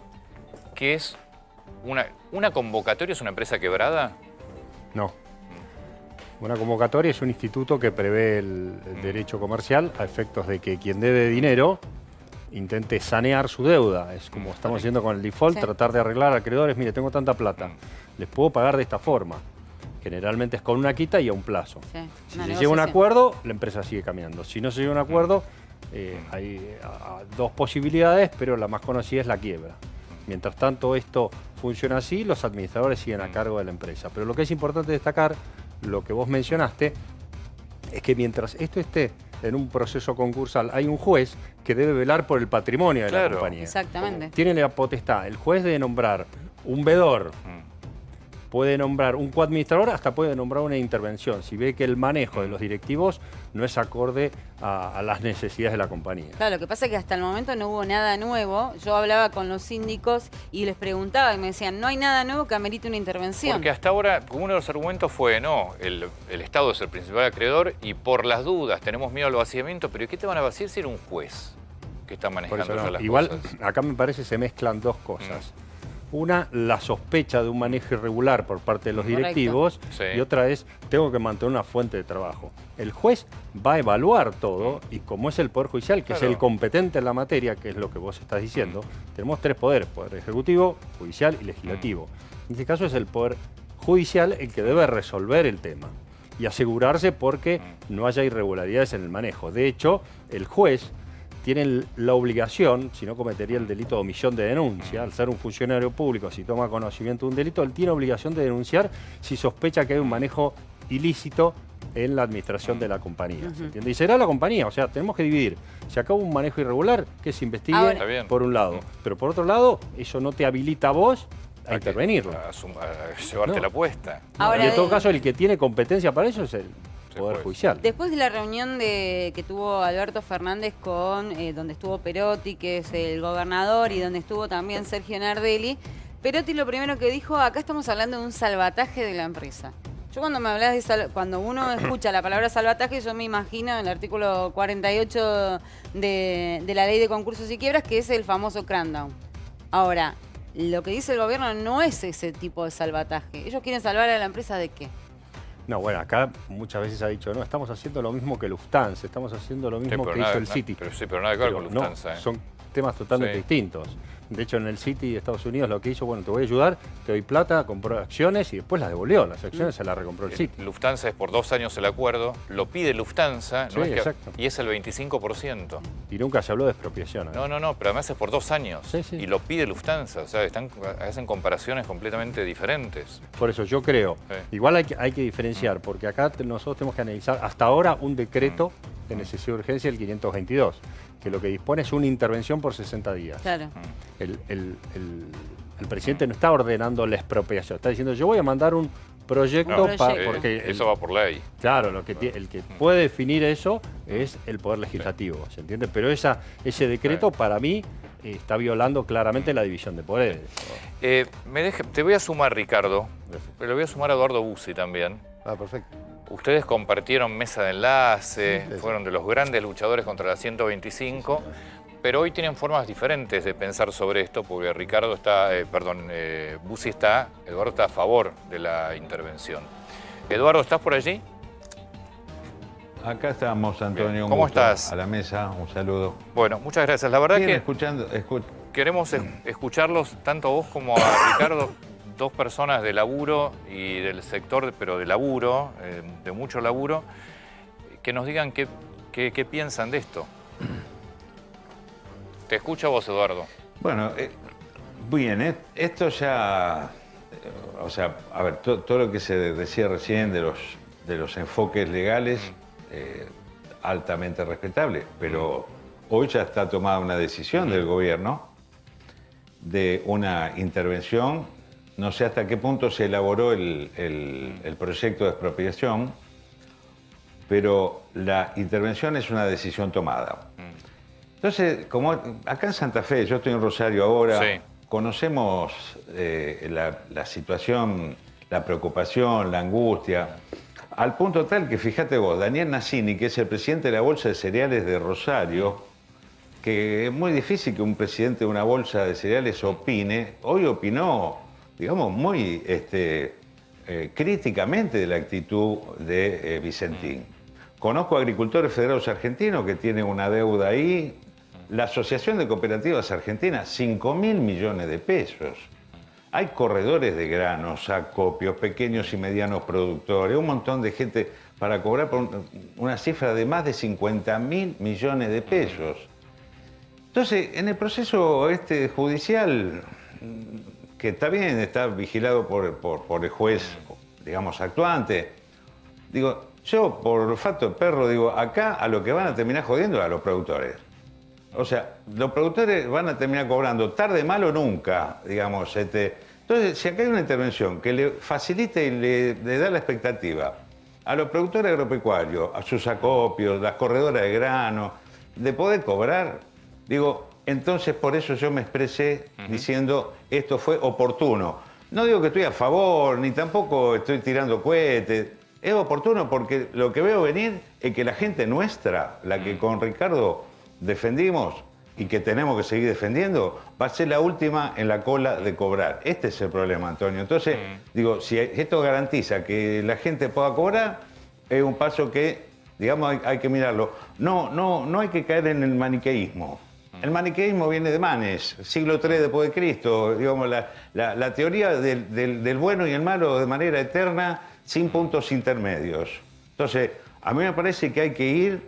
qué es una convocatoria? ¿Es una empresa quebrada? No. Una convocatoria es un instituto que prevé el derecho comercial a efectos de que quien debe dinero intente sanear su deuda. Es como estamos haciendo con el default, tratar de arreglar a acreedores. Mire, tengo tanta plata, les puedo pagar de esta forma. Generalmente es con una quita y a un plazo. Si se llega a un acuerdo, la empresa sigue caminando. Si no se llega a un acuerdo, hay dos posibilidades, pero la más conocida es la quiebra. Mientras tanto esto funciona así, los administradores siguen a cargo de la empresa. Pero lo que es importante destacar, lo que vos mencionaste, es que mientras esto esté en un proceso concursal, hay un juez que debe velar por el patrimonio de la compañía. Exactamente. Tiene la potestad el juez de nombrar un vedor, puede nombrar un coadministrador, hasta puede nombrar una intervención, si ve que el manejo de los directivos no es acorde a las necesidades de la compañía. Claro, lo que pasa es que hasta el momento no hubo nada nuevo. Yo hablaba con los síndicos y les preguntaba y me decían, no hay nada nuevo que amerite una intervención. Porque hasta ahora, uno de los argumentos fue, no, el Estado es el principal acreedor y por las dudas tenemos miedo al vaciamiento, pero ¿qué te van a vaciar si era un juez que está manejando todas las Igual, cosas? acá me parece se mezclan dos cosas. Una, la sospecha de un manejo irregular por parte de los directivos, y otra es, tengo que mantener una fuente de trabajo. El juez va a evaluar todo y como es el Poder Judicial, que es el competente en la materia, que es lo que vos estás diciendo, tenemos tres poderes, Poder Ejecutivo, Judicial y Legislativo. En este caso es el Poder Judicial el que debe resolver el tema y asegurarse porque no haya irregularidades en el manejo. De hecho, el juez tiene la obligación, si no cometería el delito de omisión de denuncia, al ser un funcionario público, si toma conocimiento de un delito, él tiene obligación de denunciar si sospecha que hay un manejo ilícito en la administración de la compañía. ¿Se entiende? Y será la compañía, o sea, tenemos que dividir. Si acá hubo un manejo irregular, que se investigue por un lado. Pero por otro lado, eso no te habilita a vos a intervenirlo. A llevarte la apuesta. Ahora, y en todo caso, el que tiene competencia para eso es el Poder Judicial. Después de la reunión que tuvo Alberto Fernández con, donde estuvo Perotti, que es el gobernador, y donde estuvo también Sergio Nardelli, Perotti lo primero que dijo, acá estamos hablando de un salvataje de la empresa. Yo cuando me hablas de cuando uno escucha la palabra salvataje, yo me imagino el artículo 48 de la Ley de Concursos y Quiebras, que es el famoso crackdown. Ahora, lo que dice el gobierno no es ese tipo de salvataje. Ellos quieren salvar a la empresa ¿de qué? No, bueno, acá muchas veces ha dicho, no, estamos haciendo lo mismo que Lufthansa, estamos haciendo lo mismo que hizo el Citi. Pero nada que ver con Lufthansa. Son temas totalmente distintos. De hecho, en el Citi de Estados Unidos lo que hizo, bueno, te voy a ayudar, te doy plata, compró acciones y después las devolvió. Las acciones se las recompró el Citi. Lufthansa es por 2 años el acuerdo, lo pide Lufthansa, Sí, exacto. y es el 25%. Y nunca se habló de expropiación. No, pero además es por 2 años. Y lo pide Lufthansa, o sea, hacen comparaciones completamente diferentes. Por eso yo creo, igual hay que diferenciar, porque acá nosotros tenemos que analizar hasta ahora un decreto de necesidad de urgencia, el 522, que lo que dispone es una intervención por 60 días. Claro. El presidente no está ordenando la expropiación, está diciendo yo voy a mandar un proyecto porque eso va por ley. Claro, el que puede definir eso es el Poder Legislativo, ¿se entiende? Pero ese decreto para mí está violando claramente la división de poderes. Te voy a sumar, Ricardo, pero le voy a sumar a Eduardo Bussi también. Ah, perfecto. Ustedes compartieron mesa de enlace, fueron de los grandes luchadores contra la 125, pero hoy tienen formas diferentes de pensar sobre esto, porque Bussi Eduardo está a favor de la intervención. Eduardo, ¿estás por allí? Acá estamos, Antonio. Bien. ¿Cómo estás? A la mesa, un saludo. Bueno, muchas gracias. La verdad que queremos escucharlos, tanto a vos como a Ricardo, dos personas de laburo y del sector, pero de laburo, de mucho laburo, que nos digan qué piensan de esto. Te escucho a vos, Eduardo. Bueno, bien, esto ya, o sea, a ver, todo lo que se decía recién de los enfoques legales, altamente respetable, pero hoy ya está tomada una decisión del gobierno de una intervención. No sé hasta qué punto se elaboró el proyecto de expropiación, pero la intervención es una decisión tomada. Entonces, como acá en Santa Fe, yo estoy en Rosario ahora, conocemos la situación, la preocupación, la angustia, al punto tal que, fíjate vos, Daniel Nassini, que es el presidente de la Bolsa de Cereales de Rosario, que es muy difícil que un presidente de una bolsa de cereales opine, hoy opinó, digamos, muy críticamente de la actitud de Vicentín. Conozco agricultores federados argentinos que tienen una deuda ahí. La Asociación de Cooperativas Argentinas, 5.000 millones de pesos. Hay corredores de granos, acopios, pequeños y medianos productores, un montón de gente para cobrar por una cifra de más de 50.000 millones de pesos. Entonces, en el proceso judicial, que está bien, está vigilado por el juez, digamos, actuante, digo, yo, por olfato de perro, digo, acá a lo que van a terminar jodiendo es a los productores. O sea, los productores van a terminar cobrando tarde, mal o nunca, digamos. Entonces, si acá hay una intervención que le facilite y le da la expectativa a los productores agropecuarios, a sus acopios, las corredoras de grano, de poder cobrar, digo, entonces por eso yo me expresé diciendo esto fue oportuno. No digo que estoy a favor, ni tampoco estoy tirando cohetes. Es oportuno porque lo que veo venir es que la gente nuestra, la que con Ricardo defendimos y que tenemos que seguir defendiendo, va a ser la última en la cola de cobrar. Este es el problema, Antonio. Entonces, digo, si esto garantiza que la gente pueda cobrar, es un paso que, digamos, hay que mirarlo. No hay que caer en el maniqueísmo. El maniqueísmo viene de Manes, siglo III después de Cristo, digamos, la teoría del bueno y el malo de manera eterna, sin puntos intermedios. Entonces, a mí me parece que hay que ir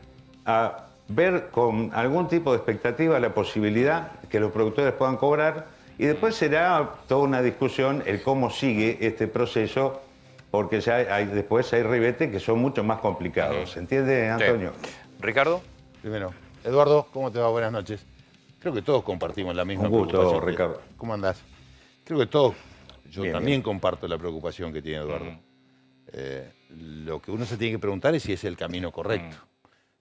a ver con algún tipo de expectativa la posibilidad que los productores puedan cobrar y después será toda una discusión el cómo sigue este proceso, porque ya después hay ribetes que son mucho más complicados. ¿Entiende, Antonio? Sí. ¿Ricardo? Primero, Eduardo, ¿cómo te va? Buenas noches. Creo que todos compartimos la misma preocupación. Un gusto, Ricardo. ¿Cómo andás? Creo que todos, yo también comparto la preocupación que tiene Eduardo. Lo que uno se tiene que preguntar es si es el camino correcto.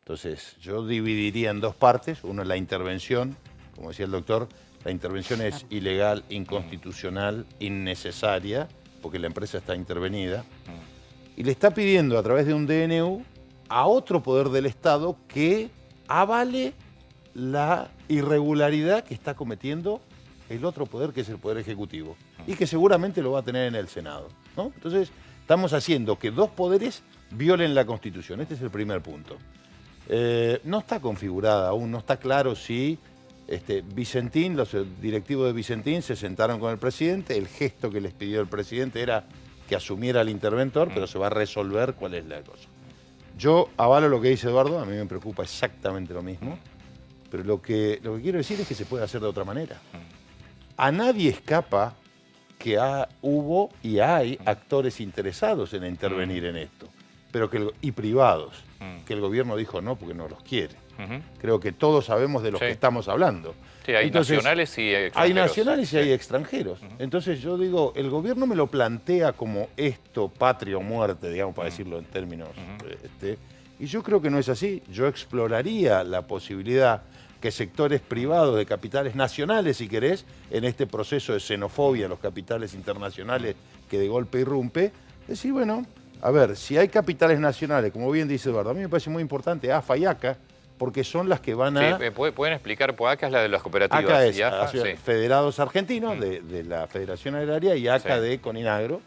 Entonces, yo dividiría en dos partes. Uno es la intervención, como decía el doctor, la intervención es ilegal, inconstitucional, innecesaria, porque la empresa está intervenida. Y le está pidiendo a través de un DNU a otro poder del Estado que avale la irregularidad que está cometiendo el otro poder, que es el Poder Ejecutivo, y que seguramente lo va a tener en el Senado, ¿no? Entonces, estamos haciendo que dos poderes violen la Constitución. Este es el primer punto. No está configurada aún, no está claro si Vicentín, los directivos de Vicentín se sentaron con el presidente, el gesto que les pidió el presidente era que asumiera el interventor, pero se va a resolver cuál es la cosa. Yo avalo lo que dice Eduardo, a mí me preocupa exactamente lo mismo, pero lo que quiero decir es que se puede hacer de otra manera. A nadie escapa que hubo y hay actores interesados en intervenir en esto, pero y privados, que el gobierno dijo no porque no los quiere. Creo que todos sabemos de los que estamos hablando. Sí, hay nacionales y extranjeros. Hay nacionales y hay extranjeros. Entonces yo digo, el gobierno me lo plantea como esto, patria o muerte, digamos, para decirlo en términos... y yo creo que no es así. Yo exploraría la posibilidad que sectores privados de capitales nacionales, si querés, en este proceso de xenofobia, los capitales internacionales que de golpe irrumpe, decir, bueno, a ver, si hay capitales nacionales, como bien dice Eduardo, a mí me parece muy importante AFA y ACA, porque son las que van a... Sí, ¿pueden explicar? Pues ACA es la de las cooperativas. ACA es y AFA, Federados Argentinos, de la Federación Agraria, y ACA de Coninagro.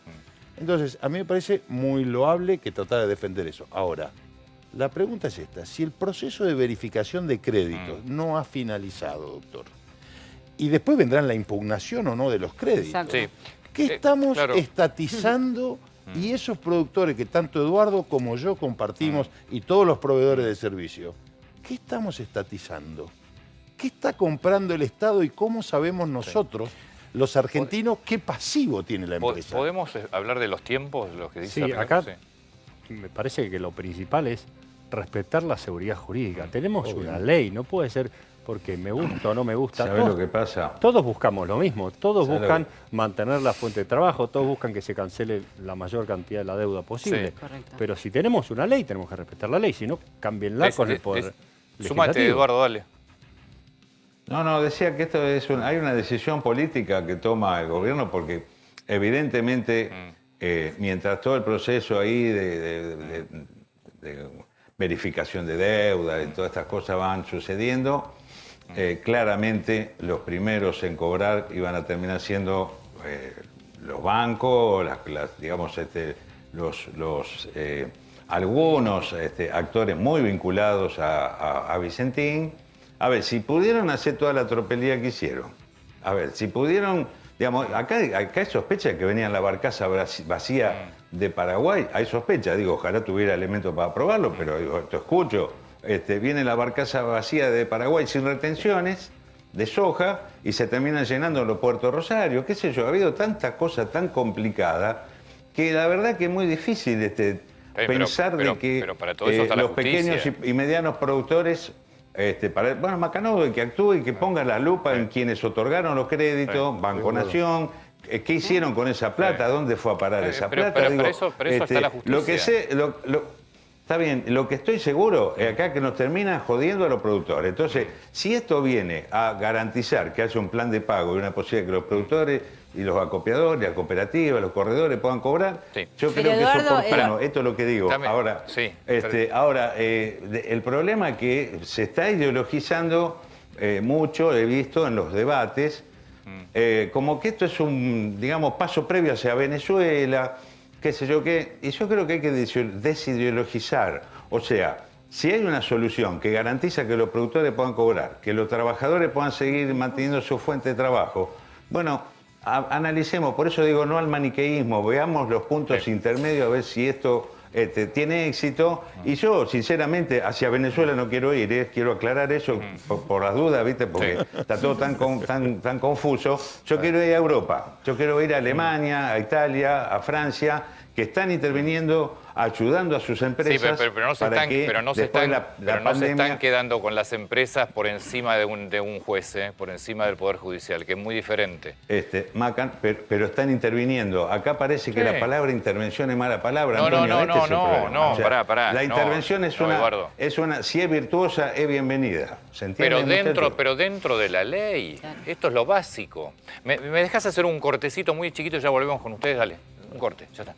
Entonces, a mí me parece muy loable que tratar de defender eso. Ahora, la pregunta es esta. Si el proceso de verificación de créditos no ha finalizado, doctor, y después vendrán la impugnación o no de los créditos, ¿qué estamos estatizando? Y esos productores que tanto Eduardo como yo compartimos y todos los proveedores de servicio, ¿qué estamos estatizando? ¿Qué está comprando el Estado y cómo sabemos nosotros, los argentinos, qué pasivo tiene la empresa? ¿Podemos hablar de los tiempos, los que dice Ricardo? Acá me parece que lo principal es respetar la seguridad jurídica. Tenemos una ley, no puede ser porque me gusta o no me gusta. ¿Sabes lo que pasa? Todos buscamos lo mismo, todos buscan mantener la fuente de trabajo, todos buscan que se cancele la mayor cantidad de la deuda posible. Pero si tenemos una ley, tenemos que respetar la ley, si no, cámbienla con el poder legislativo. Sumate, Eduardo, dale. No, decía que esto es hay una decisión política que toma el gobierno porque evidentemente mientras todo el proceso ahí de verificación de deuda y todas estas cosas van sucediendo, claramente los primeros en cobrar iban a terminar siendo los bancos, digamos, algunos actores muy vinculados a Vicentín. A ver, si pudieron hacer toda la tropelía que hicieron, a ver, si pudieron, digamos, acá hay sospecha de que venía la barcaza vacía de Paraguay, hay sospecha, digo, ojalá tuviera elementos para probarlo, pero digo, esto escucho, viene la barcaza vacía de Paraguay sin retenciones de soja y se terminan llenando los puertos Rosario, qué sé yo, ha habido tantas cosas tan complicadas que la verdad que es muy difícil pensar de que para todo eso está los la justicia. pequeños y medianos productores, bueno, Macanudo, que actúe y que ponga la lupa en quienes otorgaron los créditos, Banco Nación, ¿qué hicieron con esa plata? ¿Dónde fue a parar esa plata? Pero Digo, para eso está la justicia. Lo que sé, está bien, lo que estoy seguro es acá que nos termina jodiendo a los productores. Entonces, si esto viene a garantizar que haya un plan de pago y una posibilidad de que los productores y los acopiadores, las cooperativas, los corredores puedan cobrar, yo creo que es oportuno. Esto es lo que digo. Ahora, el problema es que se está ideologizando mucho, he visto en los debates, como que esto es un, digamos, paso previo hacia Venezuela, qué sé yo qué, y yo creo que hay que desideologizar. O sea, si hay una solución que garantiza que los productores puedan cobrar, que los trabajadores puedan seguir manteniendo su fuente de trabajo, bueno, analicemos, por eso digo no al maniqueísmo, veamos los puntos intermedios a ver si esto tiene éxito. Y yo, sinceramente, hacia Venezuela no quiero ir, quiero aclarar eso por las dudas, ¿viste? Porque está todo tan confuso. Yo quiero ir a Europa, yo quiero ir a Alemania, a Italia, a Francia, que están interviniendo, ayudando a sus empresas. Sí, pero no se están quedando con las empresas por encima de un juez, por encima del Poder Judicial, que es muy diferente. Pero están interviniendo. Acá parece que la palabra intervención es mala palabra. Pará. La intervención es una, si es virtuosa, es bienvenida. ¿Se entiende? Pero dentro de la ley. Esto es lo básico. ¿Me dejas hacer un cortecito muy chiquito? Ya volvemos con ustedes. Dale, un corte, ya está.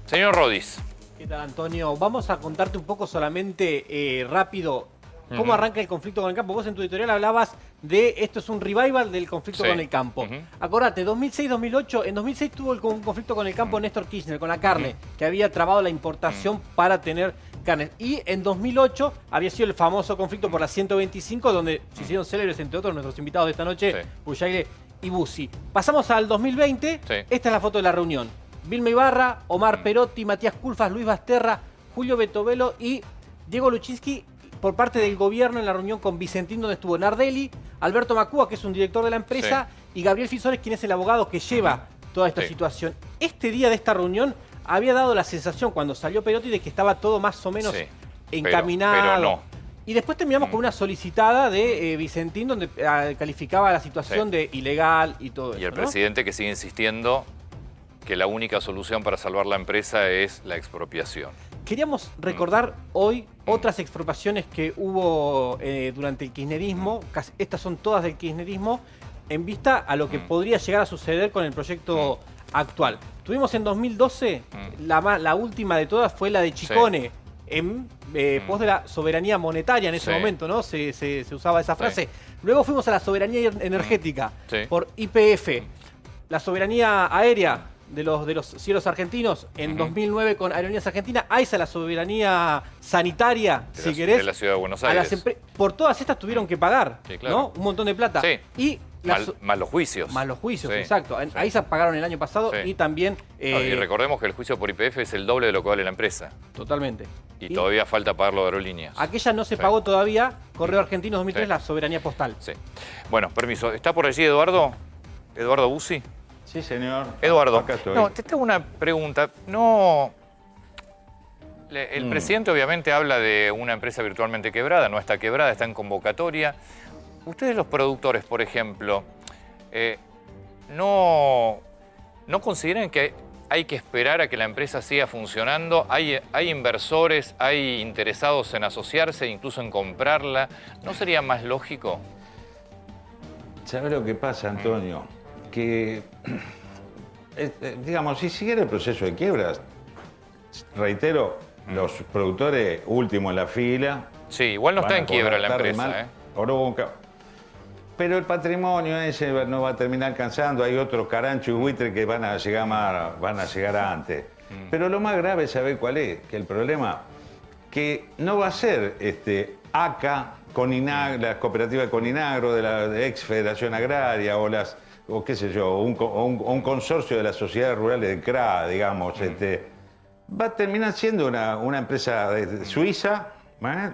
Señor Rodis. ¿Qué tal, Antonio? Vamos a contarte un poco solamente rápido cómo arranca el conflicto con el campo. Vos en tu editorial hablabas de esto es un revival del conflicto con el campo. Acordate, 2006-2008, en 2006 tuvo un conflicto con el campo Néstor Kirchner, con la carne, que había trabado la importación para tener carne. Y en 2008 había sido el famoso conflicto por la 125, donde se hicieron célebres, entre otros, nuestros invitados de esta noche, Buyaile y Bussi. Pasamos al 2020, esta es la foto de la reunión. Vilma Ibarra, Omar Perotti, Matías Culfas, Luis Basterra, Julio Betovelo y Diego Luchinsky por parte del gobierno en la reunión con Vicentín, donde estuvo Nardelli, Alberto Macúa, que es un director de la empresa, y Gabriel Fisores, quien es el abogado que lleva toda esta situación. Este día de esta reunión había dado la sensación, cuando salió Perotti, de que estaba todo más o menos encaminado. Pero no. Y después terminamos con una solicitada de Vicentín, donde calificaba la situación de ilegal y todo eso. Y el presidente que sigue insistiendo que la única solución para salvar la empresa es la expropiación. Queríamos recordar hoy otras expropiaciones que hubo durante el kirchnerismo, estas son todas del kirchnerismo, en vista a lo que podría llegar a suceder con el proyecto actual. Tuvimos en 2012, la última de todas fue la de Chicone, en pos de la soberanía monetaria en ese momento, ¿no? Se usaba esa frase. Luego fuimos a la soberanía energética por YPF, la soberanía aérea de los cielos argentinos en 2009 con Aerolíneas Argentinas, a esa la soberanía sanitaria, si querés. De la Ciudad de Buenos Aires. Por todas estas tuvieron que pagar, ¿no? Un montón de plata. Y más los juicios. Más los juicios, exacto. Ahí se pagaron el año pasado y también... y recordemos que el juicio por YPF es el doble de lo que vale la empresa. Totalmente. Y todavía falta pagarlo de Aerolíneas. Aquella no se pagó todavía, Correo Argentino 2003, la soberanía postal. Bueno, permiso. ¿Está por allí Eduardo? ¿Eduardo Bussi? Sí, señor. Eduardo, acá estoy. te tengo una pregunta. El presidente obviamente habla de una empresa virtualmente quebrada, no está quebrada, está en convocatoria. Ustedes los productores, por ejemplo, ¿no consideran que hay que esperar a que la empresa siga funcionando. Hay inversores, hay interesados en asociarse, incluso en comprarla. ¿No sería más lógico? ¿Sabes lo que pasa, Antonio? Que, digamos, si siguiera el proceso de quiebras, reitero, los productores últimos en la fila. Sí, igual no está en quiebra la empresa, Pero el patrimonio ese no va a terminar alcanzando. Hay otros caranchos y buitres que van a llegar antes. Pero lo más grave, ¿sabe cuál es? Que el problema que no va a ser ACA, Coninagro, las cooperativas de Coninagro, de la ex Federación Agraria o qué sé yo, un consorcio de las sociedades rurales de CRA, digamos, va a terminar siendo una empresa suiza,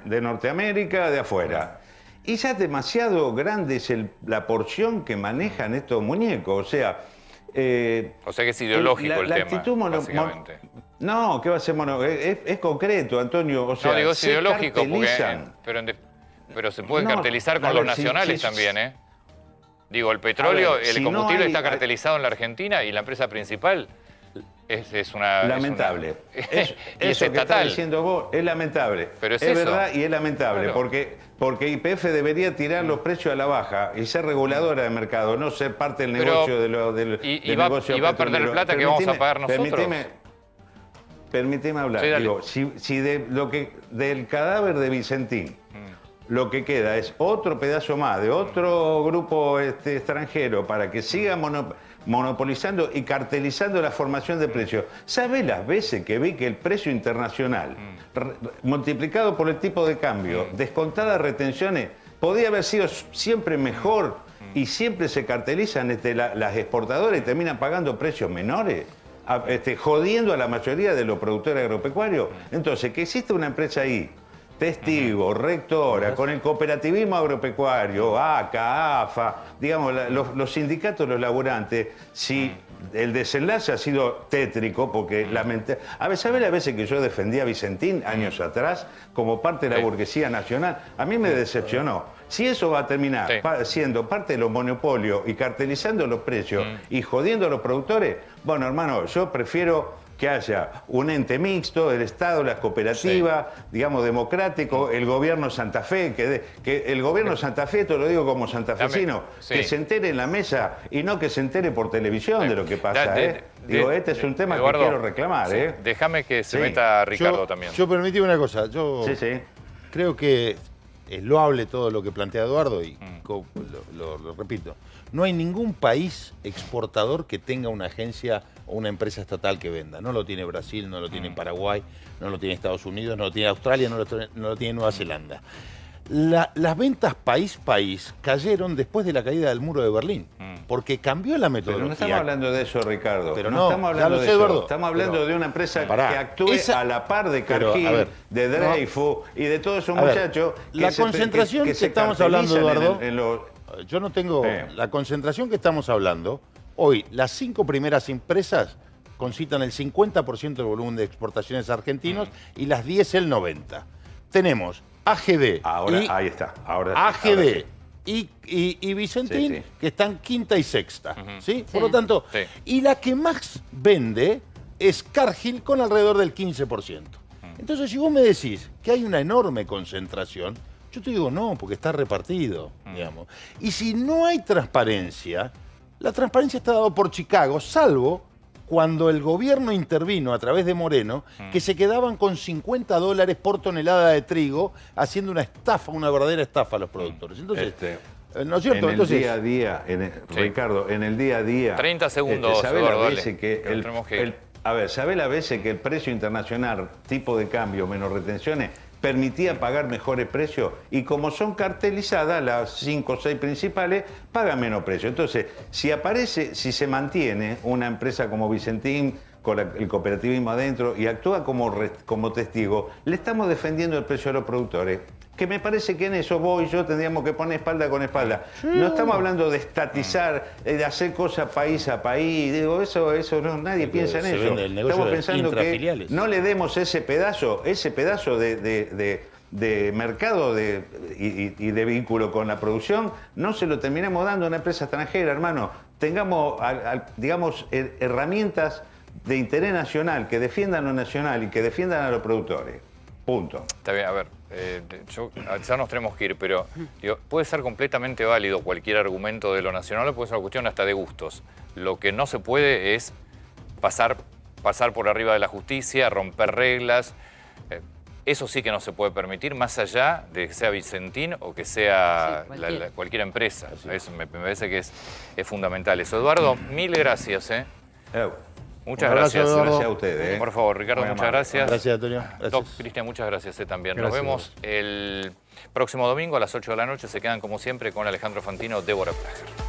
de Norteamérica, de afuera. Y ya demasiado grande es la porción que manejan estos muñecos. O sea que es ideológico el tema, actitud básicamente. No, ¿qué va a ser es concreto, Antonio. O sea, no, digo, es ideológico, pero se puede cartelizar con los nacionales también, ¿eh? Digo, el petróleo, el combustible está cartelizado en la Argentina y la empresa principal es una... Lamentable. Es eso que estatal. estás diciendo vos es lamentable. Pero es verdad y es lamentable, claro. porque YPF debería tirar los precios a la baja y ser reguladora de mercado, no ser parte del negocio del negocio y va a perder plata que vamos a pagar nosotros. Permíteme hablar. Sí, digo, si del cadáver de Vicentín lo que queda es otro pedazo más de otro grupo extranjero para que siga monopolizando y cartelizando la formación de precios. ¿Sabe las veces que vi que el precio internacional, multiplicado por el tipo de cambio, descontadas retenciones, podía haber sido siempre mejor y siempre se cartelizan las exportadoras y terminan pagando precios menores? Jodiendo a la mayoría de los productores agropecuarios. Entonces, que existe una empresa ahí, Testigo, Rectora, con el cooperativismo agropecuario, ACA, AFA, digamos, los sindicatos, los laburantes, si el desenlace ha sido tétrico, porque ¿sabes las veces que yo defendía a Vicentín años atrás como parte de la burguesía nacional? A mí me decepcionó. Si eso va a terminar siendo parte de los monopolios y cartelizando los precios y jodiendo a los productores, bueno, hermano, yo prefiero que haya un ente mixto, el Estado, las cooperativas, digamos, democrático, el gobierno Santa Fe, que el gobierno Santa Fe, te lo digo como santafesino, que se entere en la mesa y no que se entere por televisión de lo que pasa. Digo, este es un tema Eduardo, que quiero reclamar. Déjame que se meta Ricardo también. Yo permití una cosa, yo creo que es loable todo lo que plantea Eduardo y lo repito. No hay ningún país exportador que tenga una agencia o una empresa estatal que venda. No lo tiene Brasil, no lo tiene Paraguay, no lo tiene Estados Unidos, no lo tiene Australia, no lo tiene Nueva Zelanda. Las ventas país cayeron después de la caída del muro de Berlín, porque cambió la metodología. Pero no estamos hablando de eso, Ricardo. Pero no estamos hablando de eso. Eduardo. Estamos hablando de una empresa que actúe a la par de Cargill, de Dreyfus y de todos esos muchachos. La concentración que estamos hablando, Eduardo, yo no tengo... La concentración que estamos hablando, hoy las 5 primeras empresas concitan el 50% del volumen de exportaciones argentinos y las 10 el 90%. Tenemos AGD, ahí está. AGD y Vicentín, que están quinta y sexta. ¿sí? Por lo tanto, y la que más vende es Cargill con alrededor del 15%. Entonces, si vos me decís que hay una enorme concentración, yo te digo no, porque está repartido, digamos. Y si no hay transparencia, la transparencia está dada por Chicago, salvo cuando el gobierno intervino a través de Moreno, que se quedaban con $50 por tonelada de trigo, haciendo una estafa, una verdadera estafa a los productores. Entonces, ¿no es cierto? En el día a día, Ricardo, en el día a día... 30 segundos, ¿sabés Eduardo, las veces ¿sabés las veces que el precio internacional, tipo de cambio menos retenciones, permitía pagar mejores precios? Y como son cartelizadas, las 5 o 6 principales pagan menos precio. Entonces, si se mantiene una empresa como Vicentín, con el cooperativismo adentro, y actúa como testigo, le estamos defendiendo el precio a los productores. Que me parece que en eso vos y yo tendríamos que poner espalda con espalda. No estamos hablando de estatizar, de hacer cosas país a país. Digo, eso no, nadie piensa en eso. Estamos pensando que no le demos ese pedazo de mercado y de vínculo con la producción, no se lo terminemos dando a una empresa extranjera, hermano. Tengamos, digamos, herramientas de interés nacional, que defiendan lo nacional y que defiendan a los productores. Punto. Está bien, a ver, ya nos tenemos que ir, pero digo, puede ser completamente válido cualquier argumento de lo nacional, o puede ser una cuestión hasta de gustos. Lo que no se puede es pasar por arriba de la justicia, romper reglas. Eso sí que no se puede permitir, más allá de que sea Vicentín o que sea cualquier empresa. Me parece que es fundamental eso. Eduardo, mil gracias. Muchas gracias. Gracias a ustedes. Por favor, Ricardo, muchas gracias. Gracias, Antonio. Doc, Cristian, muchas gracias también. Gracias. Nos vemos el próximo domingo a las 8 de la noche. Se quedan como siempre con Alejandro Fantino, Débora Plager.